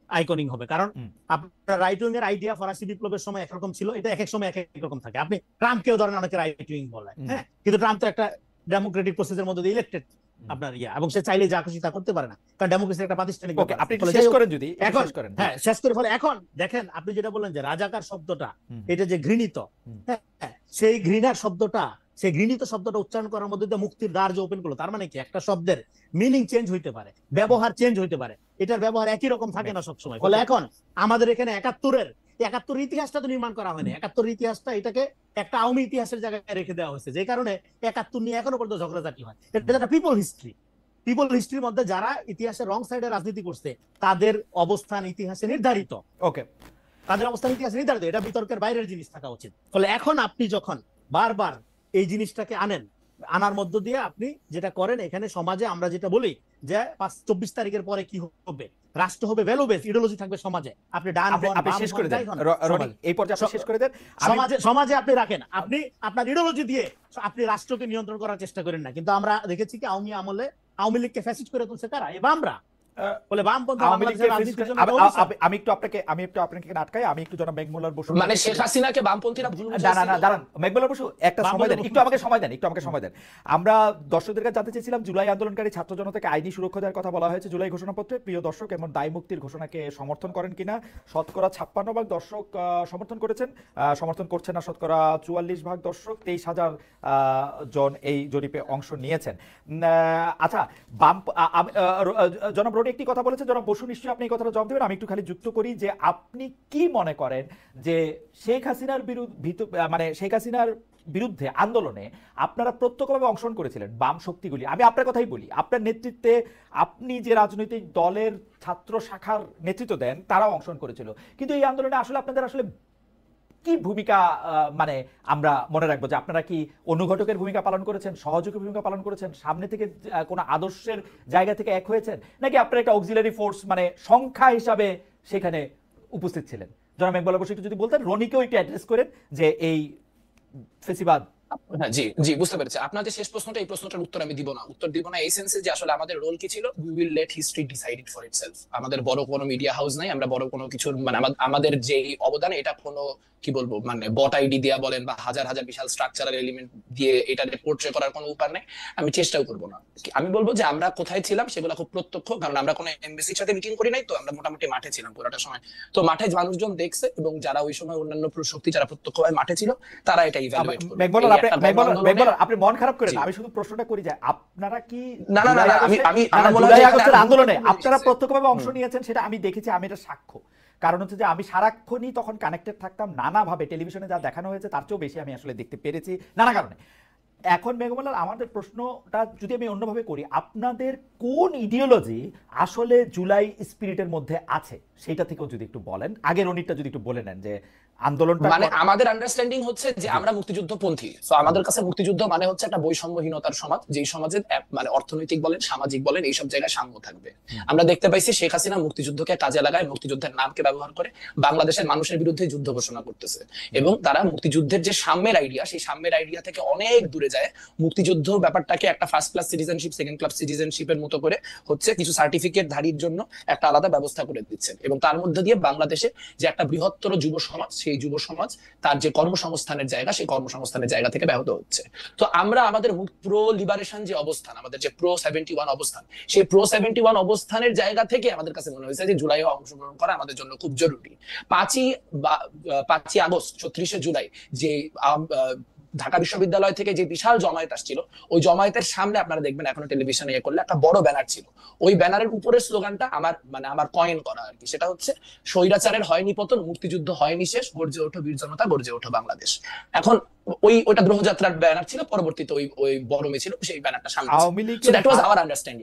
আইকনিং হবে। কারণ আপনার রাইট উইং এর আইডিয়া ফরাসি বিপ্লবের সময় একরকম ছিল, এটা এক এক সময় এক এক রকম থাকে। আপনি ট্রাম্পকেও ধরেন অনেকে রাইট উইং বলে, হ্যাঁ, কিন্তু ট্রাম্প তো একটা ডেমোক্রেটিক প্রসেসের মধ্যে ইলেক্টেড আপনার এবং সে চাইলে যা খুশি তা করতে পারে না, কারণ ডেমোক্রেসির একটা প্রাতিষ্ঠানিক ব্যাপার। আপনি শেষ করেন যদি শেষ করেন। হ্যাঁ, শেষ করে। ফলে এখন দেখেন, আপনি যেটা বললেন যে রাজাকার শব্দটা, এটা যে ঘৃণিত, হ্যাঁ, সেই ঘৃণার শব্দটা, সেই ঘৃণিত শব্দটা উচ্চারণ করার মধ্যে দিয়ে মুক্তির দ্বার যে ওপেন করলো, তার মানে কি একটা শব্দের মিনিং চেঞ্জ হইতে পারে, ব্যবহার চেঞ্জ হইতে পারে, এটার ব্যবহার একই রকম থাকে না সবসময়। ফলে এখন আমাদের এখানে 71 ইতিহাসটা তো নির্মাণ করা হয়নি, 71 ইতিহাসটা এটাকে একটা আওয়ামী ইতিহাসের জায়গায় রেখে দেওয়া হয়েছে, যে কারণে 71 নিয়ে এখনো পর্যন্ত ঝগড়াঝাটি হয়। এটা একটা পিপল হিস্ট্রির মধ্যে যারা ইতিহাসের রং সাইডে রাজনীতি করছে, তাদের অবস্থান ইতিহাসে নির্ধারিত। ওকে, তাদের অবস্থান ইতিহাসে নির্ধারিত, এটা বিতর্কের বাইরের জিনিস থাকা উচিত। ফলে এখন আপনি যখন বারবার এই জিনিসটাকে আনার মধ্য দিয়ে আপনি যেটা করেন, এখানে সমাজে আমরা যেটা বলি যে 24 তারিখের পরে কি হবে, রাষ্ট্র হবে ভ্যালু বেস, ইডিওলজি থাকবে সমাজে। আপনি ডান আপনি শেষ করে দেন রনি, এই পর্যায়ে আপনি শেষ করে দেন। সমাজে আপনি রাখেন, আপনি আপনার ইডিওলজি দিয়ে আপনি রাষ্ট্রকে নিয়ন্ত্রণ করার চেষ্টা করেন না। কিন্তু আমরা দেখেছি কি আওয়ামী আমলে আওয়ামী লীগকে ফ্যাসিস্ট করে তুলছে কারা? এই বামরা। বলে আমি একটু আপনাকে আটকাই, আমি একটু জনাব মেঘমুল্লার বসু, মানে শেখ হাসিনাকে বামপন্থীরা ভুল বুঝেছে। না দাঁড়ান মেঘমুল্লার বসু, একটা সময় দেন, একটু আমাকে সময় দেন। আমরা দর্শকদের কাছে জানতে চেয়েছিলাম, জুলাই আন্দোলনকারী ছাত্র জনতাকে আইনি সুরক্ষা দেওয়ার কথা বলা হয়েছে জুলাই ঘোষণাপত্রে। প্রিয় দর্শক, এমন দায় মুক্তির ঘোষণাকে সমর্থন করেন কিনা? শতকরা 56% দর্শক সমর্থন করেছেন, সমর্থন করছেন না শতকরা 44% দর্শক, 23,000 জন এই জরিপে অংশ নিয়েছেন। আচ্ছা, জনাব একটি কথা বলেছেন, জনাব বসু নিশ্চয়ই আপনি এই কথাটা জবাব দেবেন। আমি একটু খালি যুক্ত করি যে আপনি কি মনে করেন যে শেখ হাসিনার বিরুদ্ধে আন্দোলনে আপনারা প্রত্যক্ষভাবে অংশগ্রহণ করেছিলেন বাম শক্তিগুলি। আমি আপনার কথাই বলি, আপনার নেতৃত্বে আপনি যে রাজনৈতিক দলের ছাত্র শাখার নেতৃত্ব দেন, তারাও অংশগ্রহণ করেছিল। কিন্তু এই আন্দোলনে আসলে আপনাদের আসলে কি ভূমিকা, মানে আমরা মনে রাখবো যে আপনারা কি অনুঘটকের ভূমিকা পালন করেছেন, সহযোগী ভূমিকা পালন করেছেন, সামনে থেকে কোনো আদর্শের জায়গা থেকে এক হয়েছেন, নাকি আপনারা একটা অক্সিলারি ফোর্স মানে সংখ্যা হিসাবে সেখানে উপস্থিত ছিলেন? জনাব মেঘমুল্লার বসু একটু যদি বলতেন, রনিকেও একটু অ্যাড্রেস করেন যে এই ফেসিবাদ হ্যাঁ, জি জি, বুঝতে পেরেছি আপনার যে শেষ প্রশ্নটা, এই প্রশ্নটার উত্তর আমি উত্তর দিব না এই সেন্সে যে আসলে আমাদের রোল কি ছিল, we will late history decide it for itself. আমাদের বড় কোনো মিডিয়া হাউস নাই, আমরা বড় কোনো কিছুর মানে আমাদের যে অবদান, এটা কোনো কি বলবো মানে বট আইডি দিয়া বলেন বা হাজার হাজার বিশাল স্ট্রাকচারাল এলিমেন্ট দিয়ে এটা পোর্ট্রে করার কোনো উপায় নেই, আমি চেষ্টাও করবো না। আমি বলবো যে আমরা কোথায় ছিলাম সেগুলো খুব প্রত্যক্ষ, কারণ আমরা কোনো এমবিসির সাথে মিটিং করি নাই, তো আমরা মোটামুটি মাঠে ছিলাম পুরোটা সময়। তো মাঠে মানুষজন দেখছে, এবং যারা ওই সময় অন্যান্য শক্তি যারা প্রত্যক্ষভাবে মাঠে ছিল, তারা এটা ইভ্যালুয়েট করবে। আপনি মন খারাপ করেন, আমি শুধু প্রশ্নটা করি যে আপনারা কি না না না, আমি জুলাই আগস্টের আন্দোলনে আপনারা প্রত্যক্ষভাবে অংশ নিয়েছেন, সেটা আমি দেখেছি, আমি এটা সাক্ষ্য। কারণ হচ্ছে যে আমি সারাক্ষণই তখন কানেক্টেড থাকতাম, নানাভাবে টেলিভিশনে যা দেখানো হয়েছে তার চেয়েও বেশি আমি আসলে দেখতে পেরেছি নানা কারণে। এখন মেঘমালাল, আমাদের প্রশ্নটা যদি আমি অন্যভাবে করি, আপনাদের কোন ইডিওলজি আসলে জুলাই স্পিরিটের মধ্যে আছে সেটা থেকেও যদি একটু বলেন, আগের অনিটটা যদি একটু বলে নেন যে আন্দোলনটা মানে আমাদের আন্ডারস্ট্যান্ডিং হচ্ছে যে আমরা মুক্তিযুদ্ধপন্থী। তো আমাদের কাছে মুক্তিযুদ্ধ মানে হচ্ছে একটা বৈষম্যহীনতার সমাজ, যেই সমাজে মানে অর্থনৈতিক বলেন, সামাজিক বলেন, এইসব জায়গায় সাম্য থাকবে। আমরা দেখতে পাইছি শেখ হাসিনা মুক্তিযুদ্ধকে কাজে লাগায়, মুক্তিযুদ্ধের নামকে ব্যবহার করে বাংলাদেশের মানুষের বিরুদ্ধে যুদ্ধ ঘোষণা করতেছে, এবং তারা মুক্তিযুদ্ধের যে সাম্যের আইডিয়া, সেই সাম্যের আইডিয়া থেকে অনেক দূরে যায়। মুক্তিযুদ্ধ ব্যাপারটাকে একটা first class citizenship, second class সিটিজেনশিপের মতো করে হচ্ছে কিছু সার্টিফিকেট ধারীর জন্য একটা আলাদা ব্যবস্থা করে দিচ্ছেন, এবং তার মধ্যে দিয়ে বাংলাদেশে যে একটা বৃহত্তর যুব সমাজ, সেই যুব সমাজ তার যে কর্মসংস্থানের জায়গা, সেই কর্মসংস্থানের জায়গা থেকে ব্যাহত হচ্ছে। তো আমরা আমাদের প্রো লিবারেশন যে অবস্থান, আমাদের যে প্রো 71 অবস্থান, সেই প্রো 71 অবস্থানের জায়গা থেকে আমাদের কাছে মনে হয়েছে যে জুলাই অংশগ্রহণ করা আমাদের জন্য খুব জরুরি। 5ই আগস্ট 36শে জুলাই যে ঢাকা বিশ্ববিদ্যালয় থেকে যে বিশাল জমায়েত আসছিল, ওই জমায়েতের সামনে আপনারা দেখবেন এখনো টেলিভিশনে করলে একটা বড় ব্যানার ছিল। ওই ব্যানারের উপরের স্লোগানটা আমার কয়েন করা আর কি, সেটা হচ্ছে স্বৈরাচারের হয়নি পতন, মুক্তিযুদ্ধ হয়নি শেষ, গর্জে ওঠো বীর জনতা, গর্জে ওঠো বাংলাদেশ। এখন ওইটা গ্রহযাত্রার ব্যানার ছিল, পরবর্তীতে ওই বড় মিছিল সেই ব্যানারটা সামনে।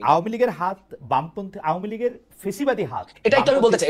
আওয়ামী লীগের হাত, বামপন্থী আওয়ামী লীগের ফেসিবাদী হাত, এটা একটু আমি বলতে চাই,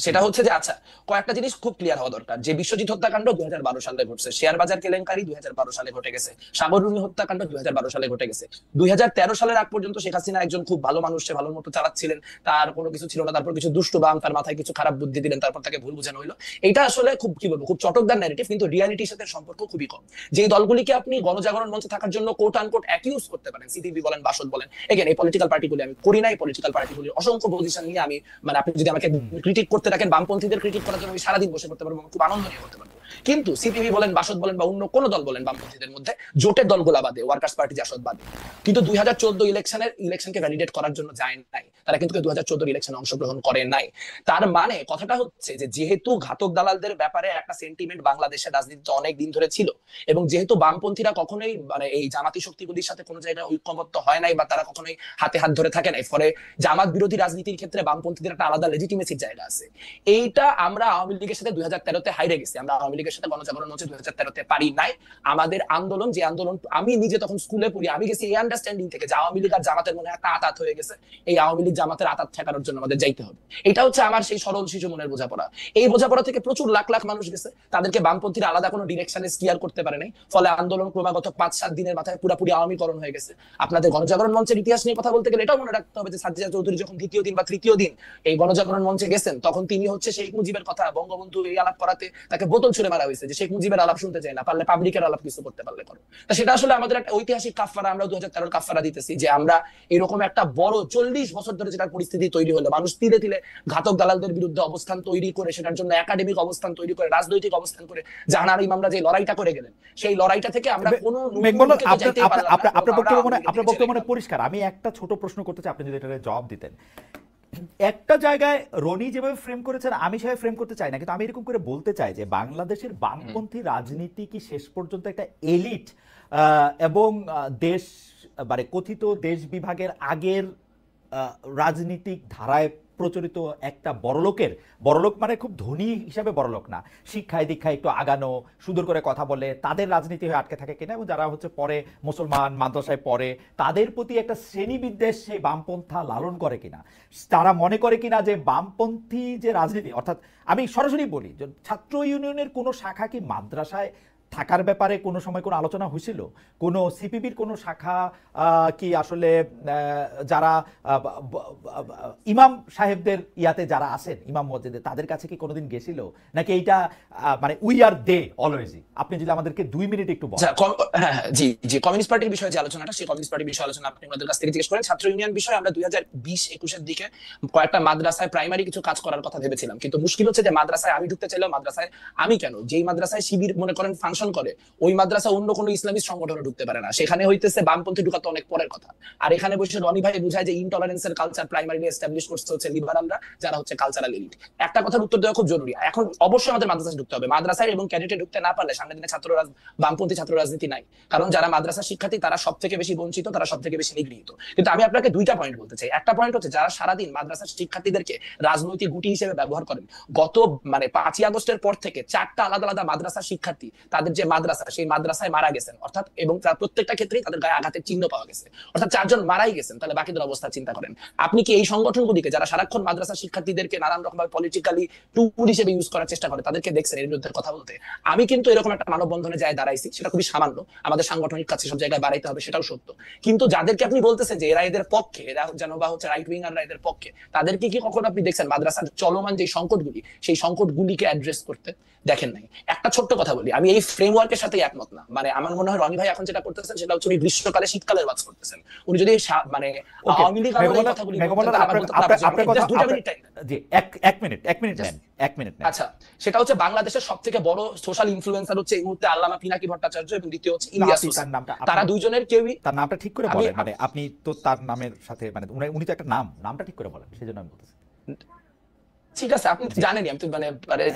সেটা হচ্ছে যে আচ্ছা, কয়েকটা জিনিস খুব ক্লিয়ার হওয়া দরকার। যে বিশ্বজিৎ হত্যাকাণ্ড 2012 সালে ঘটছে, শেয়ার বাজার কেলেঙ্কারি 2012 সালে ঘটে গেছে, সাগর রুনি হত্যাকাণ্ড 2012 সালে ঘটে গেছে। 2013 সালের আগ পর্যন্ত শেখ হাসিনা একজন খুব ভালো মানুষ, সে ভালো মতো চালাচ্ছিলেন, তার কোনো কিছু ছিল না। তারপর কিছু দুষ্টু বাম তার মাথায় কিছু খারাপ বুদ্ধি দিলেন, তারপর তাকে ভুল বোঝানো হলো। এটা আসলে খুব কি বলবো, খুব চটকদার ন্যারেটিভ, কিন্তু রিয়ালিটির সাথে সম্পর্ক খুবই কম। যে দলগুলিকে আপনি গণজাগরণ মঞ্চে থাকার জন্য কোট আনকোট অ্যাকিউজ করতে পারেন, সিটিভি বলেন, বাসদ বলেন, এগেন এই পলিটিক্যাল পার্টিগুলি আমি করি না, এই পলিটিক্যাল পার্টিগুলির অসংখ্য পজিশন নিয়ে আমি মানে আপনি যদি আমাকে ক্রিটিক করতে রাখেন, বামপন্থীদের ক্রিটিক করার জন্য আমি সারাদিন বসে করতে পারবো, খুব আনন্দ নিয়ে করতে পারবো। কিন্তু সিপিবি বলেন, বাসদ বলেন, বা অন্য কোন দল বলেন বামপন্থীদের মধ্যে, জোটের দলগুলা বাদে, ওয়ার্কার্স পার্টি, জাসদ বাদে, কিন্তু 2014 ইলেকশনকে ভ্যালিডেট করার জন্য যায় নাই। তারা কিন্তু 2014 ইলেকশনে অংশগ্রহণ করে নাই। তার মানে কথাটা হচ্ছে যে যেহেতু ঘাতক দালালদের ব্যাপারে একটা সেন্টিমেন্ট বাংলাদেশের রাজনীতিতে অনেক দিন ধরে ছিল, এবং যেহেতু বামপন্থীরা কখনোই মানে এই জামাতি শক্তিগুলির সাথে কোনো জায়গায় ঐক্যবদ্ধ হয় নাই, বা তারা কখনোই হাতে হাত ধরে থাকে নাই, ফলে জামাত বিরোধী রাজনীতির ক্ষেত্রে বামপন্থীদের একটা আলাদা লেজিটিমেসির জায়গা আছে। এইটা আমরা আওয়ামী লীগের সাথে 2013-তে হাইরে গেছি। আমরা আওয়ামী লীগের সাথে গণজাগরণ মঞ্চে 2013-তে পারি নাই। আমাদের আন্দোলন, যে আন্দোলন আমি নিজে তখন স্কুলে পড়ি, আমি গেছি এই আন্ডারস্ট্যান্ডিং থেকে যে আওয়ামী লীগ আর জামাতের মনে একটা আতাত হয়ে গেছে, এই আওয়ামী লীগ জামাতের আতাত ঠেকানোর জন্য আমাদের যাইতে হবে। এটা হচ্ছে আমার সেই সরল শিশু মনের বোঝাপড়া। এই বোঝাপড়া থেকে প্রচুর লাখ লাখ মানুষ গেছে, তাদেরকে বামপন্থীরা আলাদা কোনো ডিরেকশনে স্টিয়ার করতে পারে নাই, ফলে আন্দোলন ক্রমাগত 5-7 দিনের মাথায় পুরোপুরি আওয়ামীকরণ হয়ে গেছে। আপনাদের গণজাগরণ মঞ্চের ইতিহাস নিয়ে কথা বলতে গেলে এটাও মনে রাখতে হবে যে সাজ্জাদ চৌধুরী যখন দ্বিতীয় দিন বা তৃতীয় দিন এই গণজাগরণ মঞ্চে গেছেন, তখন তিনি হচ্ছে শেখ মুজিবের কথা, বঙ্গবন্ধু এই আলাপ করাতে তাকে বোতল ছুড়ে মারা হয়েছে যে শেখ মুজিবের আলাপ শুনতে চায় না, পারলে পাবলিকের আলাপ কিছু করতে পারলে করো। তা সেটা আসলে আমাদের একটা ঐতিহাসিক কাফারা, আমরা 2013 কাফারা দিতেছি যে আমরা এরকম একটা বড় 40 বছর ধরে যেটা পরিস্থিতি তৈরি হলো, মানুষ তিলে তিলে ঘাতক দালালদের বিরুদ্ধে অবস্থান তৈরি করে, সেটার জন্য একাডেমিক অবস্থান তৈরি করে, রাজনৈতিক অবস্থান করে জাহানারা ইমামরা যে লড়াইটা করে গেলেন, সেই লড়াইটা থেকে আমরা কোনো আপনার বক্তব্য মানে পরিষ্কার। আমি একটা ছোট প্রশ্ন করতে চাই, আপনি যদি এটা জবাব দিতেন। একটা জায়গায় রনি যেভাবে ফ্রেম করেছেন আমি সেভাবে ফ্রেম করতে চাই না, কিন্তু আমি এরকম করে বলতে চাই যে বাংলাদেশের বামপন্থী রাজনীতি কি শেষ পর্যন্ত একটা এলিট এবং দেশ মানে কথিত দেশ বিভাগের আগের রাজনীতিক ধারায় প্রচলিত একটা বড়লোক মানে খুব ধনী হিসাবে বড়লোক না, শিক্ষায় দীক্ষায় একটু আগানো, সুন্দর করে কথা বলে তাদের রাজনীতি হয়ে আটকে থাকে কিনা, এবং যারা হচ্ছে পরে মুসলমান মাদ্রাসায় পড়ে তাদের প্রতি একটা শ্রেণী বিদ্বেষ সেই বামপন্থা লালন করে কিনা, তারা মনে করে কিনা যে বামপন্থী যে রাজনীতি, অর্থাৎ আমি সরাসরি বলি ছাত্র ইউনিয়নের কোনো শাখা কি মাদ্রাসায় থাকার ব্যাপারে কোনো সময় কোনো আলোচনা হয়েছিল? কোনো সিপিবির কোনো শাখা কি আসলে যারা ইমাম সাহেবদের ইয়াতে যারা আছেন, ইমাম মসজিদে, তাদের কাছে কি কোনোদিন গেছিল, নাকি এইটা মানে উই আর দে অলওয়েজই? আপনি যদি আমাদেরকে 2 মিনিট একটু বলেন। হ্যাঁ, জি জি, কমিউনিস্ট পার্টির বিষয়ে যে আলোচনাটা, সেই কমিউনিস্ট পার্টির বিষয়ে আলোচনা আপনি আমাদের কাছ থেকে জিজ্ঞেস করেন। ছাত্র ইউনিয়ন বিষয়ে আমরা 2020-21 দিকে কয়েকটা মাদ্রাসায় প্রাইমারি কিছু কাজ করার কথা ভেবেছিলাম, কিন্তু মুশকিল হচ্ছে যে মাদ্রাসায় আমি ঢুকতে চাইলেও মাদ্রাসায় আমি কেন, যেই মাদ্রাসায় শিবির মনে করেন ফাংশন করে, ওই মাদ্রাসা অন্য কোনো ইসলামিক সংগঠনে ঢুকতে পারে না। সেখানে হইতেছে বামপন্থী ঢুকা তো অনেক পরের কথা। আর এখানে বসে রনি ভাই বুঝায় যে ইনটলারেন্সের কালচার প্রাইমারিলি এস্টাবলিশ করতে হচ্ছে লিবারালরা, যারা হচ্ছে কালচারাল এলিট। একটা কথার উত্তর দেওয়া খুব জরুরি। এখন অবশ্যই আমাদের মাদ্রাসায় ঢুকতে হবে। মাদ্রাসায় এবং ক্যাডেটে ঢুকতে না পারলে সামনের দিনে বামপন্থী ছাত্র রাজনীতি নাই। কারণ যারা মাদ্রাসা শিক্ষার্থী তারা সব থেকে বেশি বঞ্চিত, তারা সব থেকে বেশি নিগৃহীত। কিন্তু আমি আপনাকে 2টা পয়েন্ট বলতে চাই। একটা পয়েন্ট হচ্ছে যারা সারাদিন মাদ্রাসার শিক্ষার্থীদেরকে রাজনৈতিক গুটি হিসেবে ব্যবহার করেন। গত 5ই আগস্টের পর থেকে 4টা আলাদা আলাদা মাদ্রাসার শিক্ষার্থী তাদের যে মাদ্রাসা, সেই মাদ্রাসায় মারা গেছেন, অর্থাৎ এবং তার প্রত্যেকটা ক্ষেত্রেই তাদের গায়ে আঘাতের চিহ্ন পাওয়া গেছে, অর্থাৎ 4 জন মারাই গেছেন। তাহলে বাকিদের অবস্থা চিন্তা করেন। আপনি কি এই সংগঠনগুলিকে, যারা সারাক্ষণ মাদ্রাসা শিক্ষার্থীদেরকে নানান রকম ভাবে পলিটিক্যালি টুল হিসেবে ইউজ করার চেষ্টা করে, তাদেরকে দেখছেন এর বিরুদ্ধে কথা বলতে? আমি কিন্তু এরকম একটা মানববন্ধনে যায় দাঁড়াইছি, সেটা খুবই সামান্য। আমাদের সাংগঠনিক কাছে সব জায়গায় বাড়াইতে হবে, সেটাও সত্য। কিন্তু যাদেরকে আপনি বলতেছেন যে এরা এদের পক্ষে, এরা যেন বা হচ্ছে রাইট উইঙ্গাররা এদের পক্ষে, তাদেরকে কি কখনো আপনি দেখছেন মাদ্রাসার চলমান যে সংকটগুলি, সেই সংকটগুলিকে অ্যাড্রেস করতে? দেখেন নাই। একটা ছোট্ট কথা বলি, আমি এই ফ্রেমওয়ার্কের সাথে একমত না। আমার মনে হয় রনি ভাই এখন যেটা করতেছেন সেটা হচ্ছে উনি গ্রীষ্মকালে শীতকালের ওয়াজ করতেছেন। উনি যদি আওয়ামী লীগ আমলের কথাগুলি আচ্ছা, সেটা হচ্ছে বাংলাদেশের সবথেকে বড় সোশ্যাল ইনফ্লুয়েন্সার হচ্ছে এই মুহূর্তে আল্লামা পিনাকি ভট্টাচার্য এবং দ্বিতীয় হচ্ছে ইলিয়াস হোসেন। তারা দুইজনের কেউই, তার নামটা ঠিক করে বলেন, মানে আপনি তো তার নামের সাথে উনি তো একটা নামটা ঠিক করে বলেন, সেজন্য আমি বলতেছি। ঠিক আছে, আপনি জানেনই, আমি তো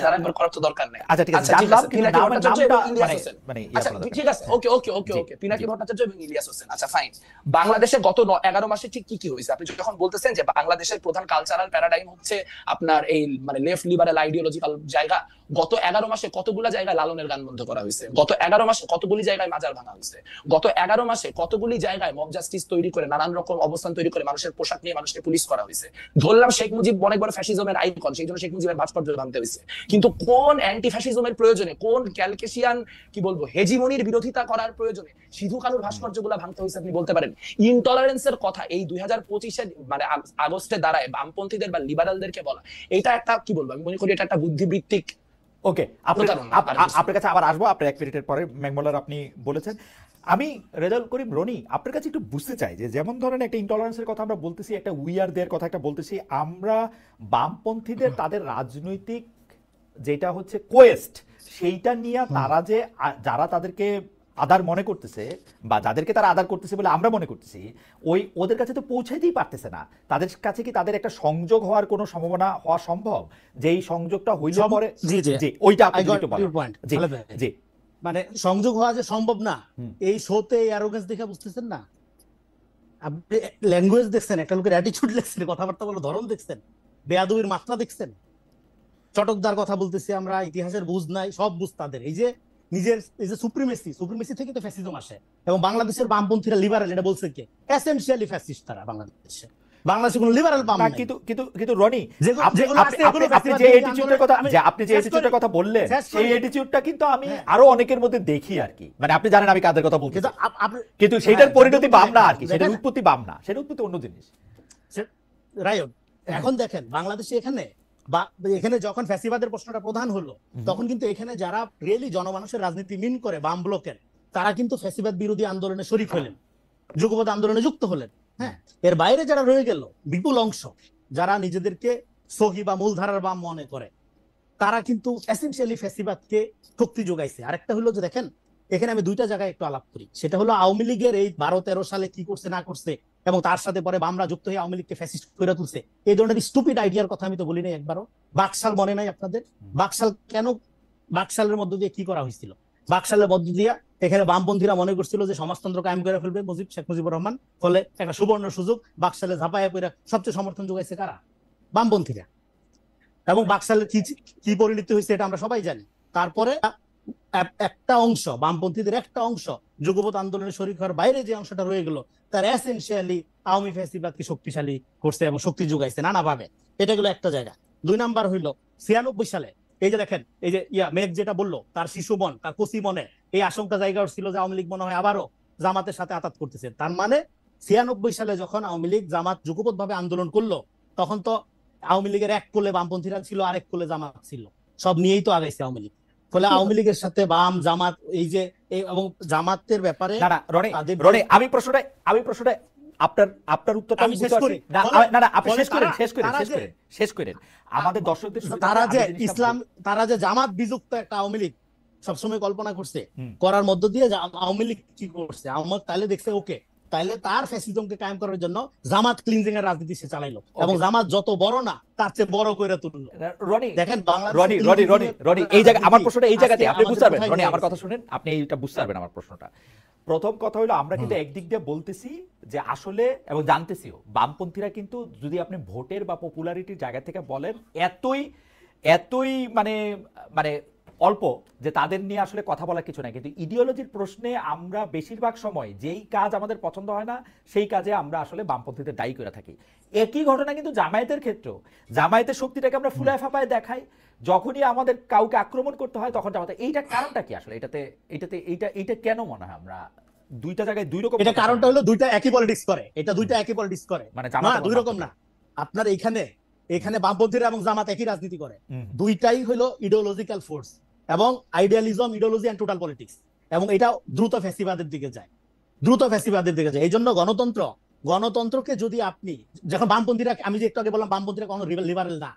তারা একবার করার তো দরকার নেই। আচ্ছা ঠিক আছে, জানলাম, কিন্তু আচ্ছা ঠিক আছে, ওকে ওকে ওকে ওকে, পিনাকি ভট্টাচার্য এবং ইলিয়াস হোসেন। আচ্ছা ফাইন। বাংলাদেশে গত 11 মাসে ঠিক কি কি হয়েছে? আপনি যখন বলতেছেন যে বাংলাদেশের প্রধান কালচারাল প্যারাডাইম হচ্ছে আপনার এই লেফট লিবারাল আইডিওলজিক্যাল জায়গা, গত 11 মাসে কতগুলা জায়গায় লালনের গান বন্ধ করা হয়েছে, গত 11 মাসে কতগুলি জায়গায় মাজার ভাঙা হয়েছে, গত 11 মাসে কতগুলি জায়গায় মব জাস্টিস তৈরি করে, নানান রকম অবস্থান তৈরি করে মানুষের পোশাক নিয়ে মানুষকে পুলিশ করা হয়েছে। ধরলাম শেখ মুজিব অনেক বড় ফ্যাসিজমের আইকন, সেই জন্য শেখ মুজিবের ভাস্কর্য ভাঙতে হয়েছে। কিন্তু কোন অ্যান্টি ফ্যাসিজমের প্রয়োজনে, কোন ক্যালকেশিয়ান কি বলবো হেজিমনির বিরোধিতা করার প্রয়োজনে সিধু কানুর ভাস্কর্যগুলো ভাঙতে হয়েছে? আপনি বলতে পারেন ইনটলারেন্সের কথা এই 2025-এ আগস্টে দাঁড়ায় বামপন্থীদের বা লিবারালদেরকে বলা, এটা একটা কি বলবো, আমি মনে করি এটা একটা বুদ্ধিবৃত্তিক। ওকে, আপনার কাছে আবার আসবো, আপনার 1 মিনিটের পরে ম্যাকমোলার আপনি বলেছেন। আমি রেজাউল করিম রনি আপনার কাছে একটু বুঝতে চাই যে যেমন ধরেন একটা ইনটলারেন্সের কথা আমরা বলতেছি, একটা উইয়ারদের কথা একটা বলতেছি, আমরা বামপন্থীদের তাদের রাজনৈতিক যেটা হচ্ছে কোয়েস্ট, সেইটা নিয়ে তারা যে যারা তাদেরকে আদার মনে করতেছে বা যাদেরকে তারা আদার করতেছে বলে আমরা মনে করতেছি, ওদের কাছে তো পৌঁছাইতেই পারতেছে না। তাদের কাছে কি তাদের একটা সংযোগ হওয়ার কোনো সম্ভাবনা হওয়া সম্ভব? যে এই সংযোগটা হইল পরে, জি ওইটা আপনি একটু বলেন। জি মানে সংযোগ হওয়া যে সম্ভব না, এই শোতে অ্যারোগেন্স দেখে বুঝতেছেন না? আপনি ল্যাঙ্গুয়েজ দেখছেন, একটা লোকের অ্যাটিটিউড দেখছেন, কথাবার্তা বলার ধরন দেখছেন, বেয়াদবির মাত্রা দেখছেন। চটকদার কথা বলতেছি আমরা, ইতিহাসের বুঝ নাই, সব বুঝ তাদের। এই যে নিজের এই যে সুপ্রিমেসি থেকে তো ফ্যাসিজম আসে। এবং বাংলাদেশের বামপন্থীরা লিবারাল, এটা বলছে কে? এসেনশিয়ালি ফ্যাসিস্ট তারা বাংলাদেশে। বাংলাদেশে কোনো লিবারাল বাম নাই। কিন্তু রনি, আপনি যে অ্যাটিটিউডের কথা বললেন, সেই অ্যাটিটিউডটা কিন্তু আমি আরো অনেকের মধ্যে দেখি আর কি। মানে আপনি জানেন আমি কাদের কথা বলছি, কিন্তু সেটার পরিণতি বাম না আর কি, সেটার উৎপত্তি বাম না, সেটার উৎপত্তি অন্য জিনিস। রাইট। এখন দেখেন বাংলাদেশে এখানে যখন ফ্যাসিবাদের প্রশ্নটা প্রধান হলো, তখন কিন্তু এখানে যারা রিয়েলি জনমানুষের রাজনীতি মিন করে বাম ব্লকের, তারা কিন্তু ফ্যাসিবাদ বিরোধী আন্দোলনে শরিক হলেন, যুগপৎ আন্দোলনে যুক্ত হলেন। হ্যাঁ, এর বাইরে যারা রয়ে গেল বিপুল অংশ, যারা নিজেদেরকে সহি বা মূলধারার বাম মনে করে, তারা কিন্তু এসেনশিয়ালি ফ্যাসিবাদকে শক্তি যোগাইছে। আরেকটা হলো যে দেখেন, এখানে আমি 2টা জায়গায় একটু আলাপ করি। সেটা হলো আওয়ামী লীগের এই 12-13 সালে কি করছে না করছে, এবং তার সাথে পরে বামরা যুক্ত হয়ে আওয়ামী লীগকে ফ্যাসিস্ট করে তুলছে। এই ধরনের স্টুপিড আইডিয়ার কথা আমি তো বলি নাই একবারও। বাকশাল মনে নাই আপনাদের? বাকশালের মধ্য দিয়ে কি করা হয়েছিল? বাকশালের মধ্য দিয়ে এখানে বামপন্থীরা মনে করছিল যে সমাজতন্ত্র কায়েম করে ফেলবে শেখ মুজিবুর রহমান, ফলে একটা সুবর্ণ সুযোগ বাকশালে ঝাঁপাইয়া পড়ে সবচেয়ে সমর্থন যোগাইছে কারা? বামপন্থীরা। এবং বাকশালের কি পরিণতি হয়েছে এটা আমরা সবাই জানি। তারপরে একটা অংশ, বামপন্থীদের একটা অংশ যুগপৎ আন্দোলনে শরিক হওয়ার বাইরে যে অংশটা রয়ে গেল, তার এসেনশিয়ালি আওয়ামী ফ্যাসিবাদকে শক্তিশালী করছে এবং শক্তি যোগাইছে নানাভাবে। এটা গেল একটা জায়গা। 2 নাম্বার হইল 96 সালে এই যে দেখেন, এই যে মেঘ যেটা বললো, তার শিশু মন, তার কচি মনে এই আশঙ্কা জায়গা ছিল যে আওয়ামী লীগ মনে হয় আবারও জামাতের সাথে আঘাত করতেছে। তার মানে 96 সালে যখন আওয়ামী লীগ জামাত যুগপৎ ভাবে আন্দোলন করলো, তখন তো আওয়ামী লীগের এক কোলে বামপন্থীরা ছিল, আরেক কোলে জামাত ছিল, সব নিয়েই তো আগাইছে আওয়ামী লীগ। ফলে আওয়ামী লীগের সাথে বাম জামাত এই যে এবং জামাতের ব্যাপারে না রনি আমি প্রশ্নটা আপনার উত্তরটা আমি শেষ করি। আপনি শেষ করেন আমাদের দর্শকদের তারা যে জামাত বিযুক্ত একটা আওয়ামী লীগ সবসময় কল্পনা করছে, করার মধ্য দিয়ে আওয়ামী লীগ কি করছে, আমার তাহলে দেখছে ওকে, তাহলে তার ফ্যাসিজমকে কায়েম করার জন্য জামাত ক্লিনজিং এর রাজনীতি সে চালাইলো, এবং জামাত যত বড় না তার চেয়ে বড় করে তুললো। দেখেন রনি এই জায়গা আমার প্রশ্নটা এই জায়গাতে আপনি বুঝতে পারবেন। রনি আমার কথা শুনেন, আপনি এইটা বুঝতে পারবেন আমার প্রশ্নটা। প্রথম কথা হলো আমরা কিন্তু একদিক দিয়ে বলতেছি যে আসলে, এবং জানতেছিও বামপন্থীরা কিন্তু যদি আপনি ভোটের বা পপুলারিটির জায়গা থেকে বলেন এতই মানে মানে অল্প যে তাদের নিয়ে আসলে কথা বলার কিছু নাই, কিন্তু ইডিওলজির প্রশ্নে আমরা বেশিরভাগ সময় যেই কাজ আমাদের পছন্দ হয় না সেই কাজে আমরা আসলে বামপন্থীদের দায়ী করে থাকি। একই ঘটনা কিন্তু জামায়াতের ক্ষেত্রেও, জামায়াতের শক্তিটাকে আমরা ফুলায় ফাঁপায় দেখাই, যখনই আমাদের কাউকে আক্রমণ করতে হয় তখন জামায়াত। এইটা কারণটা কি আসলে? এইটা কেন মনে হয় আমরা দুইটা জায়গায় দুই রকম? এটা কারণটা হলো দুইটা একই পলিটিক্স করে, এটা দুইটা একই পলিটিক্স করে, মানে দুই রকম না। আপনার এখানে বামপন্থীরা এবং জামাত একই রাজনীতি করে, দুইটাই হলো ইডিওলজিক্যাল ফোর্স, এবং idealism, ideology and total politics, এবং এটা দ্রুত ফ্যাসিবাদের দিকে যায়। এই জন্য গণতন্ত্রকে যদি আপনি, যখন বামপন্থীরা, আমি যে একটু আগে বললাম বামপন্থীরা কোনো লিবারেল না,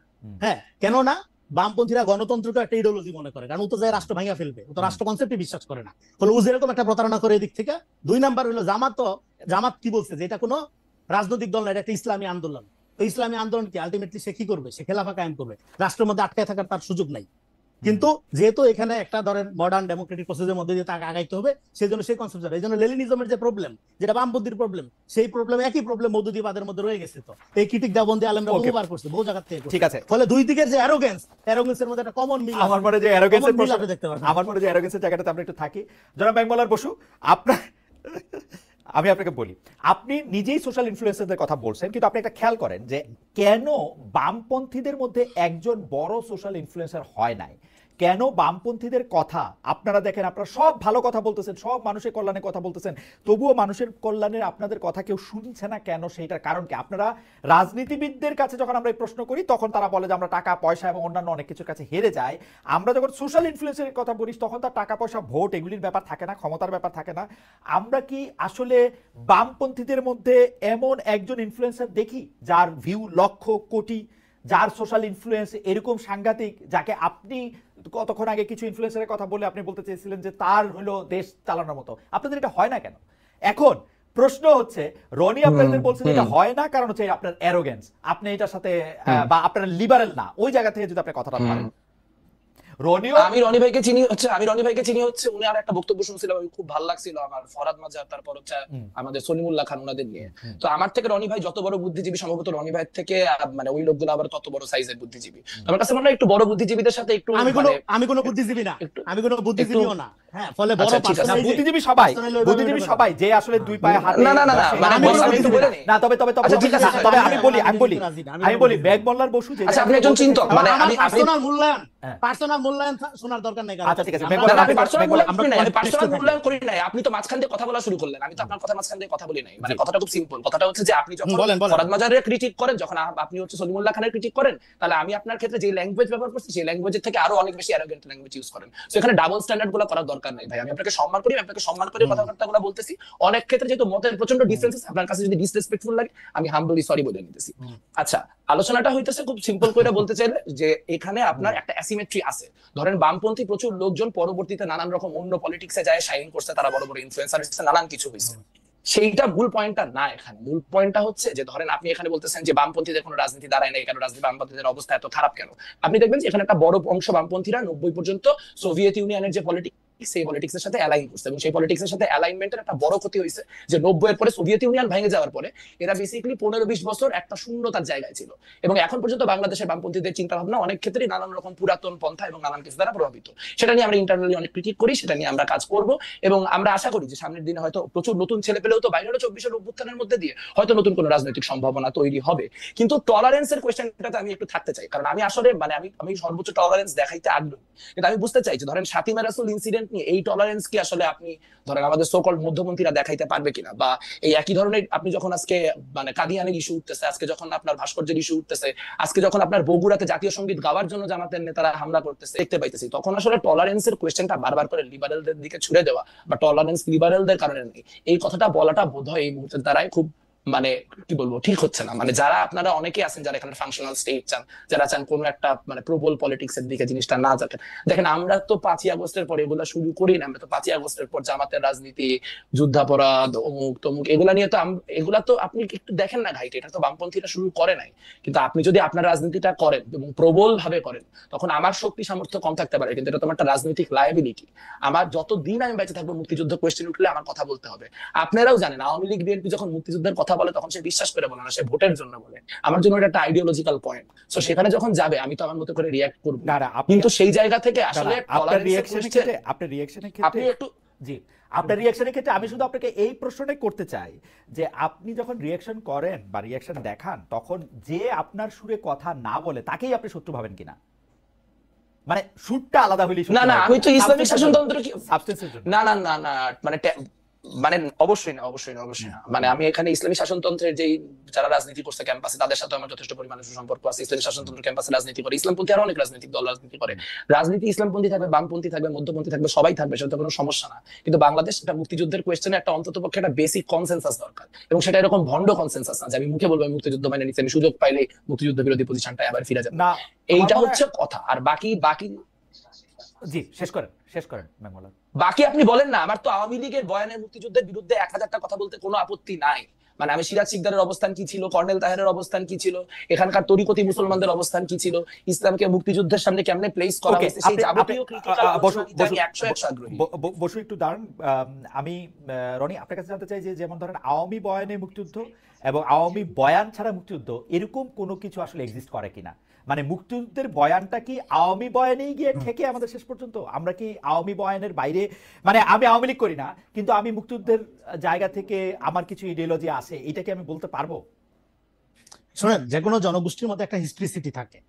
হ্যাঁ কেন না, বামপন্থীরা গণতন্ত্রকে একটা ইডিওলজি মনে করে, কারণ ও তো যায় রাষ্ট্র ভাঙা ফেলবে, ও তো রাষ্ট্র কনসেপ্টে বিশ্বাস করে না। ফলে ও যেরকম একটা প্রতারণা করে এদিক থেকে। 2 নাম্বার হলো জামাত কি বলছে যে এটা কোনো রাজনৈতিক দল না, এটা একটা ইসলামী আন্দোলন। তো ইসলামী আন্দোলন কি আলটিমেটলি সে কি করবে? সে খেলাফা কায়েম করবে, রাষ্ট্রের মধ্যে আটকায় থাকার তার সুযোগ নাই। কিন্তু যেহেতু এখানে একটা ধরেন মডার্ন ডেমোক্রেটিক প্রসেসের মধ্যে দিয়ে তাকে আগাইতে হবে, সেজন্য সেই কনসেপ্ট, এই জন্য লেনিনিজমের যে প্রবলেম, যেটা বামপন্থীর প্রবলেম, সেই প্রবলেম একই প্রবলেম মৌদুদিবাদের মধ্যে রয়ে গেছে। তো এই ক্রিটিক দেওবন্দি আলেমরা বহুবার করছে, বহু জায়গা থেকে। ঠিক আছে, ফলে দুই দিকের যে অ্যারোগেন্সের মধ্যে একটা কমন মিল, আমার মনে যে অ্যারোগেন্সের প্রশ্ন দেখতে পারবেন, আমার মনে যে অ্যারোগেন্সের জায়গাটাতে আমরা একটু থাকি। জনাব বেঙ্গলার বসু, আপনার আমি আপনাকে বলি, আপনি নিজেই সোশ্যাল ইনফ্লুয়েন্সারদের কথা বলছেন, কিন্তু আপনি একটা খেয়াল করেন যে কেন বামপন্থীদের মধ্যে একজন বড় সোশ্যাল ইনফ্লুয়েন্সার হয় নাই? কেন বামপন্থীদের কথা আপনারা দেখেন, আপনারা সব ভালো কথা বলতেছেন, সব মানুষের কল্যাণে কথা বলতেছেন, তবুও মানুষের কল্যাণের আপনাদের কথা কেউ শুনছে না কেন? সেইটার কারণ কি? আপনারা রাজনীতিবিদদের কাছে যখন আমরা এই প্রশ্ন করি তখন তারা বলে যে আমরা টাকা পয়সা এবং অন্যান্য অনেক কিছুর কাছে হেরে যাই। আমরা যখন সোশ্যাল ইনফ্লুয়েন্সের কথা বলি তখন তার টাকা পয়সা, ভোট, এগুলির ব্যাপার থাকে না, ক্ষমতার ব্যাপার থাকে না। আমরা কি আসলে বামপন্থীদের মধ্যে এমন একজন ইনফ্লুয়েন্সার দেখি যার ভিউ লক্ষ কোটি, যার সোশ্যাল ইনফ্লুয়েন্স এরকম সাংঘাতিক, যাকে আপনি কতক্ষণ আগে কিছু ইনফ্লুয়েন্সারের কথা বলে আপনি বলতে চেয়েছিলেন যে তার হলো দেশ চালানোর মতো? আপনাদের এটা হয় না কেন? এখন প্রশ্ন হচ্ছে, রনি আপনাদের বলছেন এটা হয় না কারণ হচ্ছে আপনার অ্যারোগেন্স, আপনি এটার সাথে বা আপনার লিবারেল না, ওই জায়গা থেকে যদি আপনি কথাটা বলেন। আমি রনি ভাইকে চিনি হচ্ছে উনি আর একটা বক্তব্য শুনছিলাম, খুব ভালো লাগছিল আমার, ফরহাদ মাজার, তারপর হচ্ছে আমাদের সলিমুল্লাহ খান, ওনাদের নিয়ে। তো আমার থেকে রনি ভাই যত বড় বুদ্ধিজীবী, সম্ভবত রনি ভাই থেকে মানে ওই লোকগুলো আবার তত বড় সাইজের বুদ্ধিজীবী। আমার কাছে মনে হয় একটু বড় বুদ্ধিজীবীদের সাথে একটু আমি কোনো বুদ্ধিজীবী না, আমি কোনো বুদ্ধিজীবীও না। হ্যাঁ, ফলে বড় বুদ্ধিজীবী সবাই যে আসলে দুই পায়ে হাত, না তবে আমি বলি বেগ মোল্লার বসু যে আপনি একজন চিন্তক, মানে আমি পার্সোনাল মূল্যায়ন শোনার দরকার নাই। আচ্ছা ঠিক আছে, আমি পার্সোনাল মূল্যায়ন করি নাই, আপনি তো মাঝখান দিয়ে কথা বলা শুরু করলেন, আমি তো আপনার কথা মাঝখান দিয়ে কথা বলি নাই। মানে কথাটা খুব সিম্পল, কথাটা হচ্ছে যে আপনি যখন ফরহাদ মাজারের ক্রিটিক করেন, যখন আপনি হচ্ছে সলিমুল্লাহ খানের ক্রিটিক করেন, তাহলে আমি আপনার ক্ষেত্রে যে ল্যাঙ্গুয়েজ ব্যবহার করছি সেই ল্যাঙ্গুয়েজের থেকে আরো অনেক বেশি অ্যারোগেন্ট ল্যাঙ্গুয়েজ ইউজ করেন। সো এখানে ডাবল স্ট্যান্ডার্ড গুলো করার দরকার নাই ভাই। আমি আপনাকে সম্মান করি, কথাবার্তাগুলো বলতেছি। অনেক ক্ষেত্রে যেহেতু মতের প্রচন্ড ডিফারেন্স, আপনার কাছে যদি ডিসরেসপেক্টফুল লাগে আমি হামবলি সরি বলে নিতেছি। আচ্ছা, আলোচনাটা হইতেছে খুব সিম্পল করে বলতে চাইলে যে এখানে আপনার একটা অ্যাসিমেট্রি আছে। ধরেন বামপন্থী প্রচুর লোকজন পরবর্তীতে নানান রকম অন্য পলিটিক্সে যায়, শাইন করছে, তারা বড় বড় ইনফ্লুয়েন্সার হচ্ছে, নানান কিছু হয়েছে। সেইটা মূল পয়েন্টটা না এখানে। মূল পয়েন্টটা হচ্ছে যে ধরেন আপনি এখানে বলতেছেন যে বামপন্থীদের কোনো রাজনীতি দাঁড়ায় না, কেন রাজনীতি, বামপন্থীদের অবস্থা এত খারাপ কেন? আপনি দেখবেন যে এখানে একটা বড় অংশ বামপন্থীরা 90 পর্যন্ত সোভিয়েত ইউনিয়নের যে পলিটিক্স সেই পলিটিক্সের সাথে অ্যালাইন করছে, এবং সেই পলিটিক্সের সাথে অ্যালাইনমেন্টের একটা বড় ক্ষতি হয়েছে যে 90-এর পরে সোভিয়েত ইউনিয়ন ভেঙে যাওয়ার পরে এরা বেসিক্যালি 15-20 বছর একটা শূন্যতার জায়গায় ছিল, এবং এখন পর্যন্ত বাংলাদেশের বামপন্থীদের চিন্তা ভাবনা অনেক ক্ষেত্রেই নানান রকম পুরাতন পন্থা এবং নানান কিছু দ্বারা প্রভাবিত। সেটা নিয়ে আমরা ইন্টারনালি অনেক ক্রিটিক করি, সেটা নিয়ে আমরা কাজ করব, এবং আমরা আশা করি যে সামনের দিনে হয়তো প্রচুর নতুন ছেলে পেলেও তো বাইরে 24-এর অভ্যুত্থানের মধ্যে দিয়ে হয়তো নতুন কোনো রাজনৈতিক সম্ভাবনা তৈরি হবে। কিন্তু টলারেন্সের কোয়েশ্চেনটাতে আমি একটু থাকতে চাই, কারণ আমি আসলে মানে আমি সর্বোচ্চ টলারেন্স দেখাইতে আগ্রহী, কিন্তু আমি বুঝতে চাই যে ধরেন ফাতিমা রাসূল ইনসিডেন্ট নিয়ে এই টলারেন্স কি আসলে আপনি ধরেন আমাদের সোকল মধ্যপন্থীরা দেখাইতে পারবে কিনা, বা এই একই ধরনের আপনি যখন আজকে মানে কাদিয়ানের ইস্যু উঠতেছে, আজকে যখন আপনার ভাস্কর্যের ইস্যু উঠতেছে, আজকে যখন আপনার বগুড়াতে জাতীয় সঙ্গীত গাওয়ার জন্য জামাতের নেতারা হামলা করতেছে দেখতে পাইতেছি, তখন আসলে টলারেন্সের কোয়েশ্চেনটা বারবার করে লিবারেলদের দিকে ছুড়ে দেওয়া বা টলারেন্স লিবারেলদের কারণে নেই, এই কথাটা বলাটা বোধহয় এই মুহূর্তের দ্বারাই খুব মানে কি বলবো ঠিক হচ্ছে না। মানে যারা আপনারা অনেকে আছেন যারা এখানে ফাংশনাল স্টেট চান, যারা চান কোনো একটা মানে প্রবল পলিটিক্স এর দিকে জিনিসটা না যাবেন, দেখেন আমরা তো 5ই আগস্টের পর এগুলা শুরু করি না, আমরা তো 5ই আগস্টের পর জামাতের রাজনীতি, যুদ্ধাপরাধ, অমুক তমুক এগুলা নিয়ে তো এগুলা তো আপনি একটু দেখেন না ঘাইটে, এটা তো বামপন্থীরা শুরু করে নাই। কিন্তু আপনি যদি আপনার রাজনীতিটা করেন এবং প্রবল ভাবে করেন, তখন আমার শক্তি সামর্থ্য কম থাকতে পারে, কিন্তু এটা তোমার একটা রাজনৈতিক লায়াবিলিটি। আমার যতদিন আমি বেঁচে থাকবো মুক্তিযুদ্ধ কোয়েশ্চেন উঠলে আমার কথা বলতে হবে। আপনারাও জানেন আওয়ামী লীগ বিএনপি যখন মুক্তিযুদ্ধের কথা বলে তখন সে বিশ্বাস করে বলে না, সে ভোটের জন্য বলে। আমার জন্য এটা একটা আইডিওলজিক্যাল পয়েন্ট। সো সেখানে যখন যাবে আমি তো আমার মতো করে রিঅ্যাক্ট করব, কিন্তু সেই জায়গা থেকে আসলে আপনার রিঅ্যাকশনের ক্ষেত্রে আপনি একটু জি আপনার রিঅ্যাকশনের ক্ষেত্রে আমি শুধু আপনাকে এই প্রশ্নটাই করতে চাই যে আপনি যখন রিঅ্যাকশন করেন বা রিঅ্যাকশন দেখান, তখন যে আপনার সুরে কথা না বলে তাকেই আপনি শত্রু ভাবেন কিনা? মানে সুরটা আলাদা হইলে না না, আমি তো ইসলামিক শাসনতন্ত্র সাবস্টেন্সের জন্য না না না না মানে মানে অবশ্যই না। মানে আমি এখানে ইসলামী শাসনতন্ত্রের যেই যারা রাজনীতি করছে ক্যাম্পাসে তাদের সাথে আমার যথেষ্ট পরিমাণে সুসম্পর্ক আছে। ইসলামী শাসনতন্ত্র ক্যাম্পাসে রাজনীতি করে, ইসলামপন্থী আরো অনেক রাজনৈতিক দল রাজনীতি করে। রাজনীতি ইসলামপন্থী থাকবে, বামপন্থী থাকবে, মধ্যপন্থী থাকবে, সবাই থাকবে, সেটা কোনো সমস্যা না। কিন্তু বাংলাদেশ একটা মুক্তিযুদ্ধের কোয়েশ্চেনে একটা অন্ততপক্ষে একটা বেসিক কনসেনসাস দরকার, এবং সেটা এরকম ভন্ড কনসেনসাস না যে আমি মুখে বলবো মুক্তিযুদ্ধ মানে নিচ্ছি, আমি সুযোগ পাইলে মুক্তিযুদ্ধ বিরোধী পজিশনটা আবার ফিরে যাবে না, এইটা হচ্ছে কথা। আর বাকি জি শেষ করেন ম্যামলা। বাকি আপনি বলেন না, আমার তো আওয়ামী লীগের বয়ানের মুক্তিযুদ্ধের বিরুদ্ধে 1000টা কথা বলতে কোনো আপত্তি নাই। মানে আমি সিরাজ শিকদারের অবস্থান কি ছিল, কর্নেল তাহেরের অবস্থান কি ছিল, এখানকার তরিকতি মুসলমানদের অবস্থান কি ছিল, ইসলামকে মুক্তিযুদ্ধের সামনে কেমনে প্লেস করা হয়েছে, সেই যাবতীয় ক্রিটিক্যাল আলোচনা 100 আগ্রহী। বসু একটু দাঁড়ান, আমি রনি আপনার কাছে জানতে চাই যে যেমন ধরেন আওয়ামী বয়ানে মুক্তিযুদ্ধ এবং আওয়ামী বয়ান ছাড়া মুক্তিযুদ্ধ এরকম কোনো কিছু আসলে এক্সিস্ট করে কিনা? মানে মুক্তিযুদ্ধের বয়ানটা কি আওয়ামী বয়ানেই গিয়ে ঠেকে আমাদের শেষ পর্যন্ত? আমরা কি আওয়ামী বয়ানের বাইরে, মানে আমি আওয়ামী লীগ করি না কিন্তু আমি মুক্তিযুদ্ধের জায়গা থেকে আমার কিছু ইডিওলজি আছে, এটা কি আমি বলতে পারবো? শোনেন, যে কোনো জনগোষ্ঠীর মধ্যে একটা হিস্ট্রিসিটি থাকে,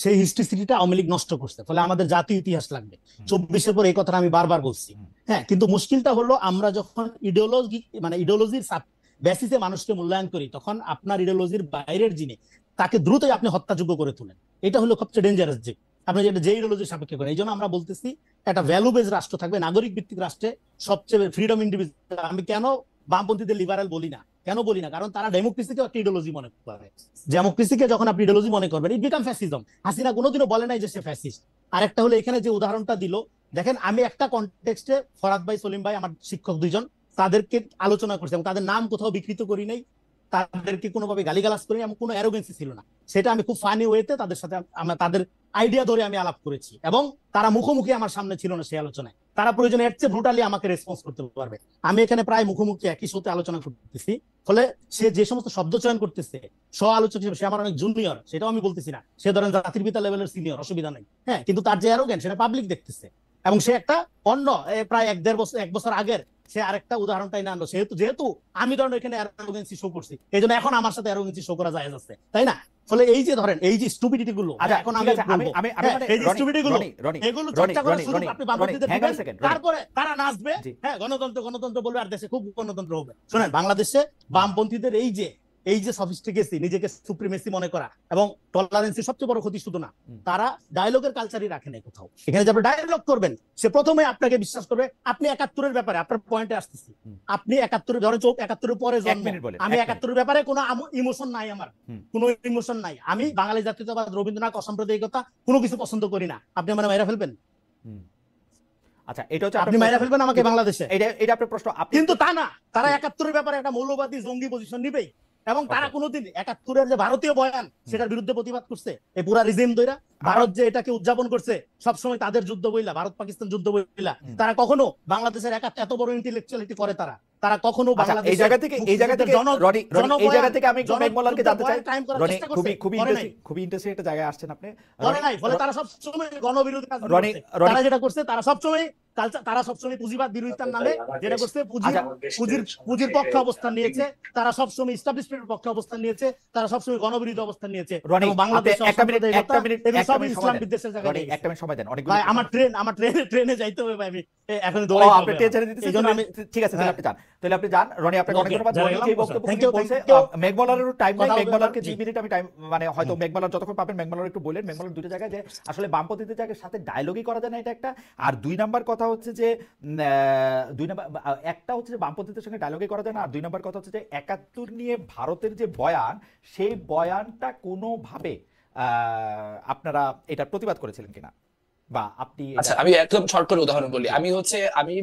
সেই হিস্ট্রিসিটিটা আওয়ামী লীগ নষ্ট করছে, ফলে আমাদের জাতীয় ইতিহাস লাগবে। 24-এর পর এই কথাটা আমি বারবার বলছি। হ্যাঁ, কিন্তু মুশকিলটা হলো আমরা যখন ইডিওলজির বেসিসে মানুষকে মূল্যায়ন করি, তখন আপনার ইডিওলজির বাইরের জিনিস তাকে দ্রুতই আপনি হত্যাযোগ্য করে তোলেন। এটা হলো সবচেয়ে ডেঞ্জারাস দিক, আপনি যেটা যে ইডিওলজির সাপেক্ষে করেন। এই জন্য আমরা বলতেছি একটা ভ্যালু বেস রাষ্ট্র থাকবে, নাগরিক ভিত্তিক রাষ্ট্রে সবচেয়ে ফ্রিডম ইন্ডিভিজুয়াল। আমি কেন বামপন্থীদের লিবারাল বলি না, কারণ তারা ডেমোক্রেসিকে একটা ইডিওলজি মনে করে। ডেমোক্রেসিকে যখন আপনি ইডিওলজি মনে করবেন, ইট বিকাম ফ্যাসিজম। হাসিনা কোনোদিনও বলে নাই যে সে ফ্যাসিস্ট। আর একটা হলো এখানে যে উদাহরণটা দিল, দেখেন আমি একটা কনটেক্সটে ফরাদ ভাই, সলিম ভাই, আমার শিক্ষক দুইজন, তাদেরকে আলোচনা করছি এবং তাদের নাম কোথাও বিকৃত করি নাই, তাদেরকে কোনোভাবে গালিগালাজ করি, আমার কোনো অ্যারোগেন্সি ছিল না। সেটা আমি খুব ফানি ওয়েতে তাদের সাথে তাদের আইডিয়া ধরে আমি আলাপ করেছি, এবং তারা মুখোমুখি আমার সামনে ছিল না সেই আলোচনায়। তারা প্রয়োজনে এর চেয়ে ব্রুটালি আমাকে রেসপন্স করতে পারবে। আমি এখানে প্রায় মুখোমুখি একই সাথে আলোচনা করতেছি, ফলে সে যে সমস্ত শব্দ চয়ন করতেছে স্ব আলোচক হিসেবে, সে আমার অনেক জুনিয়র, সেটাও আমি বলতেছি না। সে ধরেন জাতির পিতা লেভেলের সিনিয়র, অসুবিধা নেই। হ্যাঁ, কিন্তু তার যে অ্যারোগেন্স সেটা পাবলিক দেখতেছে, এবং সে একটা অন্য প্রায় 1 বছর আগের সে আরেকটা উদাহরণটাই না আনলো। যেহেতু আমি ধরেন এখানে অ্যারোগেন্সি শো করছি, এই জন্য এখন আমার সাথে অ্যারোগেন্সি শো করা যায় যাচ্ছে, তাই না? ফলে এই যে ধরেন এই যে স্টুপিডিটি গুলো, এখন আমি এই যে স্টুপিডিটি গুলো এগুলো চর্চা করে শুধু আপনি বামপন্থীদের দিবেন, তারপরে তারা নাচবে, হ্যাঁ গণতন্ত্র বলবে, আর দেশে খুব গণতন্ত্র হবে। শুনেন, বাংলাদেশে বামপন্থীদের এই যে সফিস্টিকেসি, নিজেকে সুপ্রিমেসি মনে করা এবং টলারেন্সের সবচেয়ে বড় ক্ষতি শুধু না, তারা ডায়লগের কালচারই রাখে না কোথাও। এখানে যে আপনি ডায়লগ করবেন, সে প্রথমে আপনাকে বিশ্বাস করবে। আপনি 71-এর ব্যাপারে, আপনার পয়েন্টে আসতেছি, আপনি 71 ধরেন 71-এর পরে জন্ম, আমি 71-এর ব্যাপারে কোনো ইমোশন নাই, আমার কোনো ইমোশন নাই। আমি বাঙালি জাতীয়তাবাদ, রবীন্দ্রনাথ, অসাম্প্রদায়িকতা কোনো কিছু পছন্দ করি না। আপনি মানে মেরে ফেলবেন? আচ্ছা, এটা হচ্ছে আপনি মেরে ফেলবেন আমাকে বাংলাদেশে, এটা আপনার প্রশ্ন। কিন্তু তা না, তারা 71-এর ব্যাপারে একটা মৌলবাদী জঙ্গি পজিশন নিবেই। এবং তারা কোনোদিন ৭১-এর যে ভারতীয় বয়ান সেটার বিরুদ্ধে প্রতিবাদ করছে এই পুরা রিজিম দইরা। ভারত যে এটাকে উদযাপন করছে সবসময় তাদের যুদ্ধ বইলা, ভারত পাকিস্তান যুদ্ধ বইলা, তারা কখনো বাংলাদেশের এত বড় ইন্টেলেকচুয়ালিটি করে তারা কখনো এই জায়গা থেকে এই জায়গা থেকে আমি একটু মেঘমলারকে জানতে চাই। রনি, খুবই ইন্টারেস্টিং একটা জায়গায় আসছেন আপনি। করে নাই, ফলে তারা সবসময় গণবিরোধী কাজ করছে। তারা যেটা করছে তারা সবসময় পুঁজিবাদ বিরোধিতার নামে যেটা করছে, পুঁজির পক্ষে অবস্থান নিয়েছে, তারা সবসময় ইস্টাবলিশমেন্টের পক্ষে অবস্থান নিয়েছে, তারা সবসময় গণবিরোধী অবস্থান নিয়েছে। বাংলাদেশ একটা মিনিট সময় দেন। ভাই আমার ট্রেনে যাইতে হবে ভাই, আমি এখন দৌড়াই। আপনি ট্রেন ছেড়ে দিতেছেন, ঠিক আছে, তাহলে আপনি যান। রনি, আপনাকে অনেক ধন্যবাদ। রনি যে বক্তব্য বলছে, মেঘমলারেরও টাইম নাই, মেঘমলারকে 2 মিনিট আমি টাইম, মানে হয়তো মেঘমলার যতক্ষণ পাবেন মেঘমলার একটু বলেন। মেঘমলার দুটো জায়গায় যে আসলে বামপন্থীদের জায়গায় সাথে ডায়লগই করা যায় না, এটা একটা। আর 2 নাম্বার কথা হচ্ছে যে একটা হচ্ছে যে বামপন্থীদের সঙ্গে ডায়লগই করা যায় না, আর 2 নাম্বার কথা হচ্ছে যে ৭১ নিয়ে ভারতের যে বয়ান, সেই বয়ানটা কোনোভাবে আপনারা এটার প্রতিবাদ করেছিলেন কিনা, বা আপনি? আচ্ছা, আমি একদম শর্ট করে উদাহরণ বলি। আমি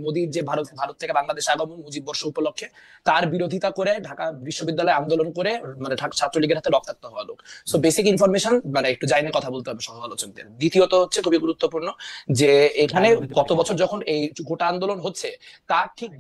মোদির যে ভারত থেকে বাংলাদেশ আগমন মুজিব বর্ষ উপলক্ষে তার বিরোধিতা করে ঢাকা বিশ্ববিদ্যালয়ে আন্দোলন করে, মানে ছাত্রলীগের হাতে রক্তাক্ত হওয়া লোক। সো বেসিক ইনফরমেশন মানে একটু জাইনে কথা বলতে হবে সহ আলোচকদের। দ্বিতীয়ত হচ্ছে খুবই গুরুত্বপূর্ণ যে এখানে গত বছর যখন এই গোটা আন্দোলন হচ্ছে তার ঠিক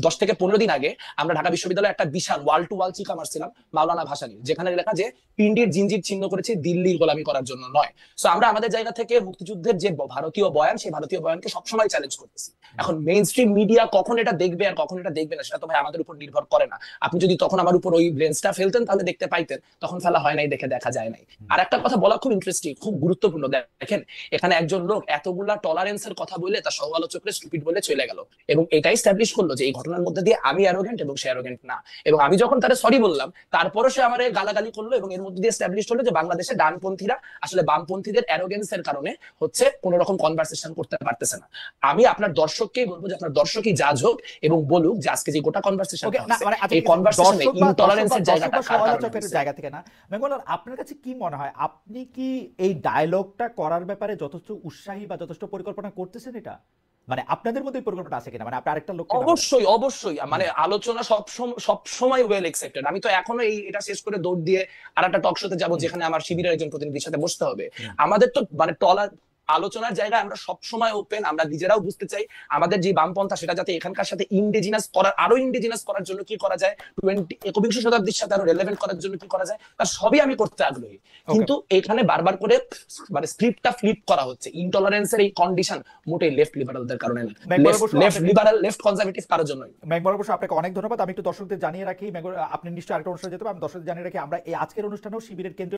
10 থেকে 15 দিন আগে আমরা ঢাকা বিশ্ববিদ্যালয়ে একটা বিশাল ওয়াল টু ওয়াল চিঠি মারছিলাম মাওলানা ভাসানীর, যেখানে লেখা যে পিন্ডির জিনজির চিহ্ন করেছে দিল্লির গোলামি করার জন্য নয়। সো আমরা আমাদের জায়গা থেকে মুক্তিযুদ্ধের যে ভারতীয় বয়ান, সেই ভারতীয় বয়ানকে সবসময় চ্যালেঞ্জ করতেছি। এখন মেইন স্ট্রিম মিডিয়া কখন এটা দেখবে আর কখন এটা দেখবে না সেটা তো ভাই আমাদের উপর নির্ভর করে না। আপনি যদি তখন আমার উপর ওই লেন্সটা ফেলতেন তাহলে দেখতে পাইতেন, তখন ফেলা হয় নাই, দেখা যায় নাই। আর একটা কথা বলা খুব ইন্টারেস্টিং, খুব গুরুত্বপূর্ণ। দেখেন, এখানে একজন লোক এতগুলা টলারেন্সের কথা বলে তার সহ আলোচকরা স্টুপিড বলে চলে গেল, এবং এটাই এস্টাবলিশ করলো যে এই ঘটনার মধ্যে দিয়ে আমি অ্যারোগেন্ট এবং সে অ্যারোগেন্ট না। এবং আমি যখন তারে সরি বললাম, তারপরও সে আমারে গালাগালি করলো, এবং এর মধ্যে দিয়ে এস্টাবলিশ হলো যে বাংলাদেশে ডানপন্থীরা আসলে বামপন্থীদের অ্যারোগেন্সের কারণে হচ্ছে কোন রকম কনভারসেশন করতে পারতেছে না। আমি আপনার দর্শককেই বলবো যে আপনার দর্শকই জাজ হোক এবং বলুক যে আজকে যে গোটা কনভারসেশন এই কনভারসেশনে ইনটলারেন্সের জায়গা থেকে না। মেঘমলার, আপনার কাছে কি মনে হয়, আপনি কি এই ডায়লগটা করার ব্যাপারে যথেষ্ট উৎসাহী বা যথেষ্ট পরিকল্পনা করতেছেন? এটা মানে আপনাদের মধ্যে পরিকল্পনা আছে কিনা, মানে আপনি আরেকটা লোক? অবশ্যই মানে আলোচনা সব সময় ওয়েল অ্যাকসেপ্টেড। আমি তো এখনো এটা শেষ করে দৌড় দিয়ে আরেকটা টক শোতে যাব, যেখানে আমার শিবিরের একজন প্রতিনিধির সাথে বসতে হবে। আমাদের তো মানে আলোচনার জায়গায় আমরা সব সময় ওপেন। আমরা নিজেরাও বুঝতে চাই আমাদের যে বামপন্থা সেটা যাতে এখানকার সাথে আরো ইন্ডিজিনাস করার জন্য কি করা যায়, 21শ শতাব্দীর সাথে আরো রেলেভেন্ট করার জন্য কি করা যায়, তার সবই আমি করতে আগ্রহী। কিন্তু এখানে বারবার করে মানে স্ক্রিপ্টটা ফ্লিপ করা হচ্ছে। ইনটলারেন্সের এই কন্ডিশন মোটেই লেফট লিবারালদের কারণে না, লেফট লিবারাল লেফট কনজারভেটিভ কারোর জন্য। মেঘমল, অবশ্য আপনাকে অনেক ধন্যবাদ। আমি একটু দর্শকদের জানিয়ে রাখি, আপনি নিশ্চয়ই আরেকটা অনুষ্ঠানে যেতে হবে, আমি দর্শকদের জানিয়ে রাখি আমরা এই আজকের অনুষ্ঠানেও শিবিরের কেন্দ্রীয়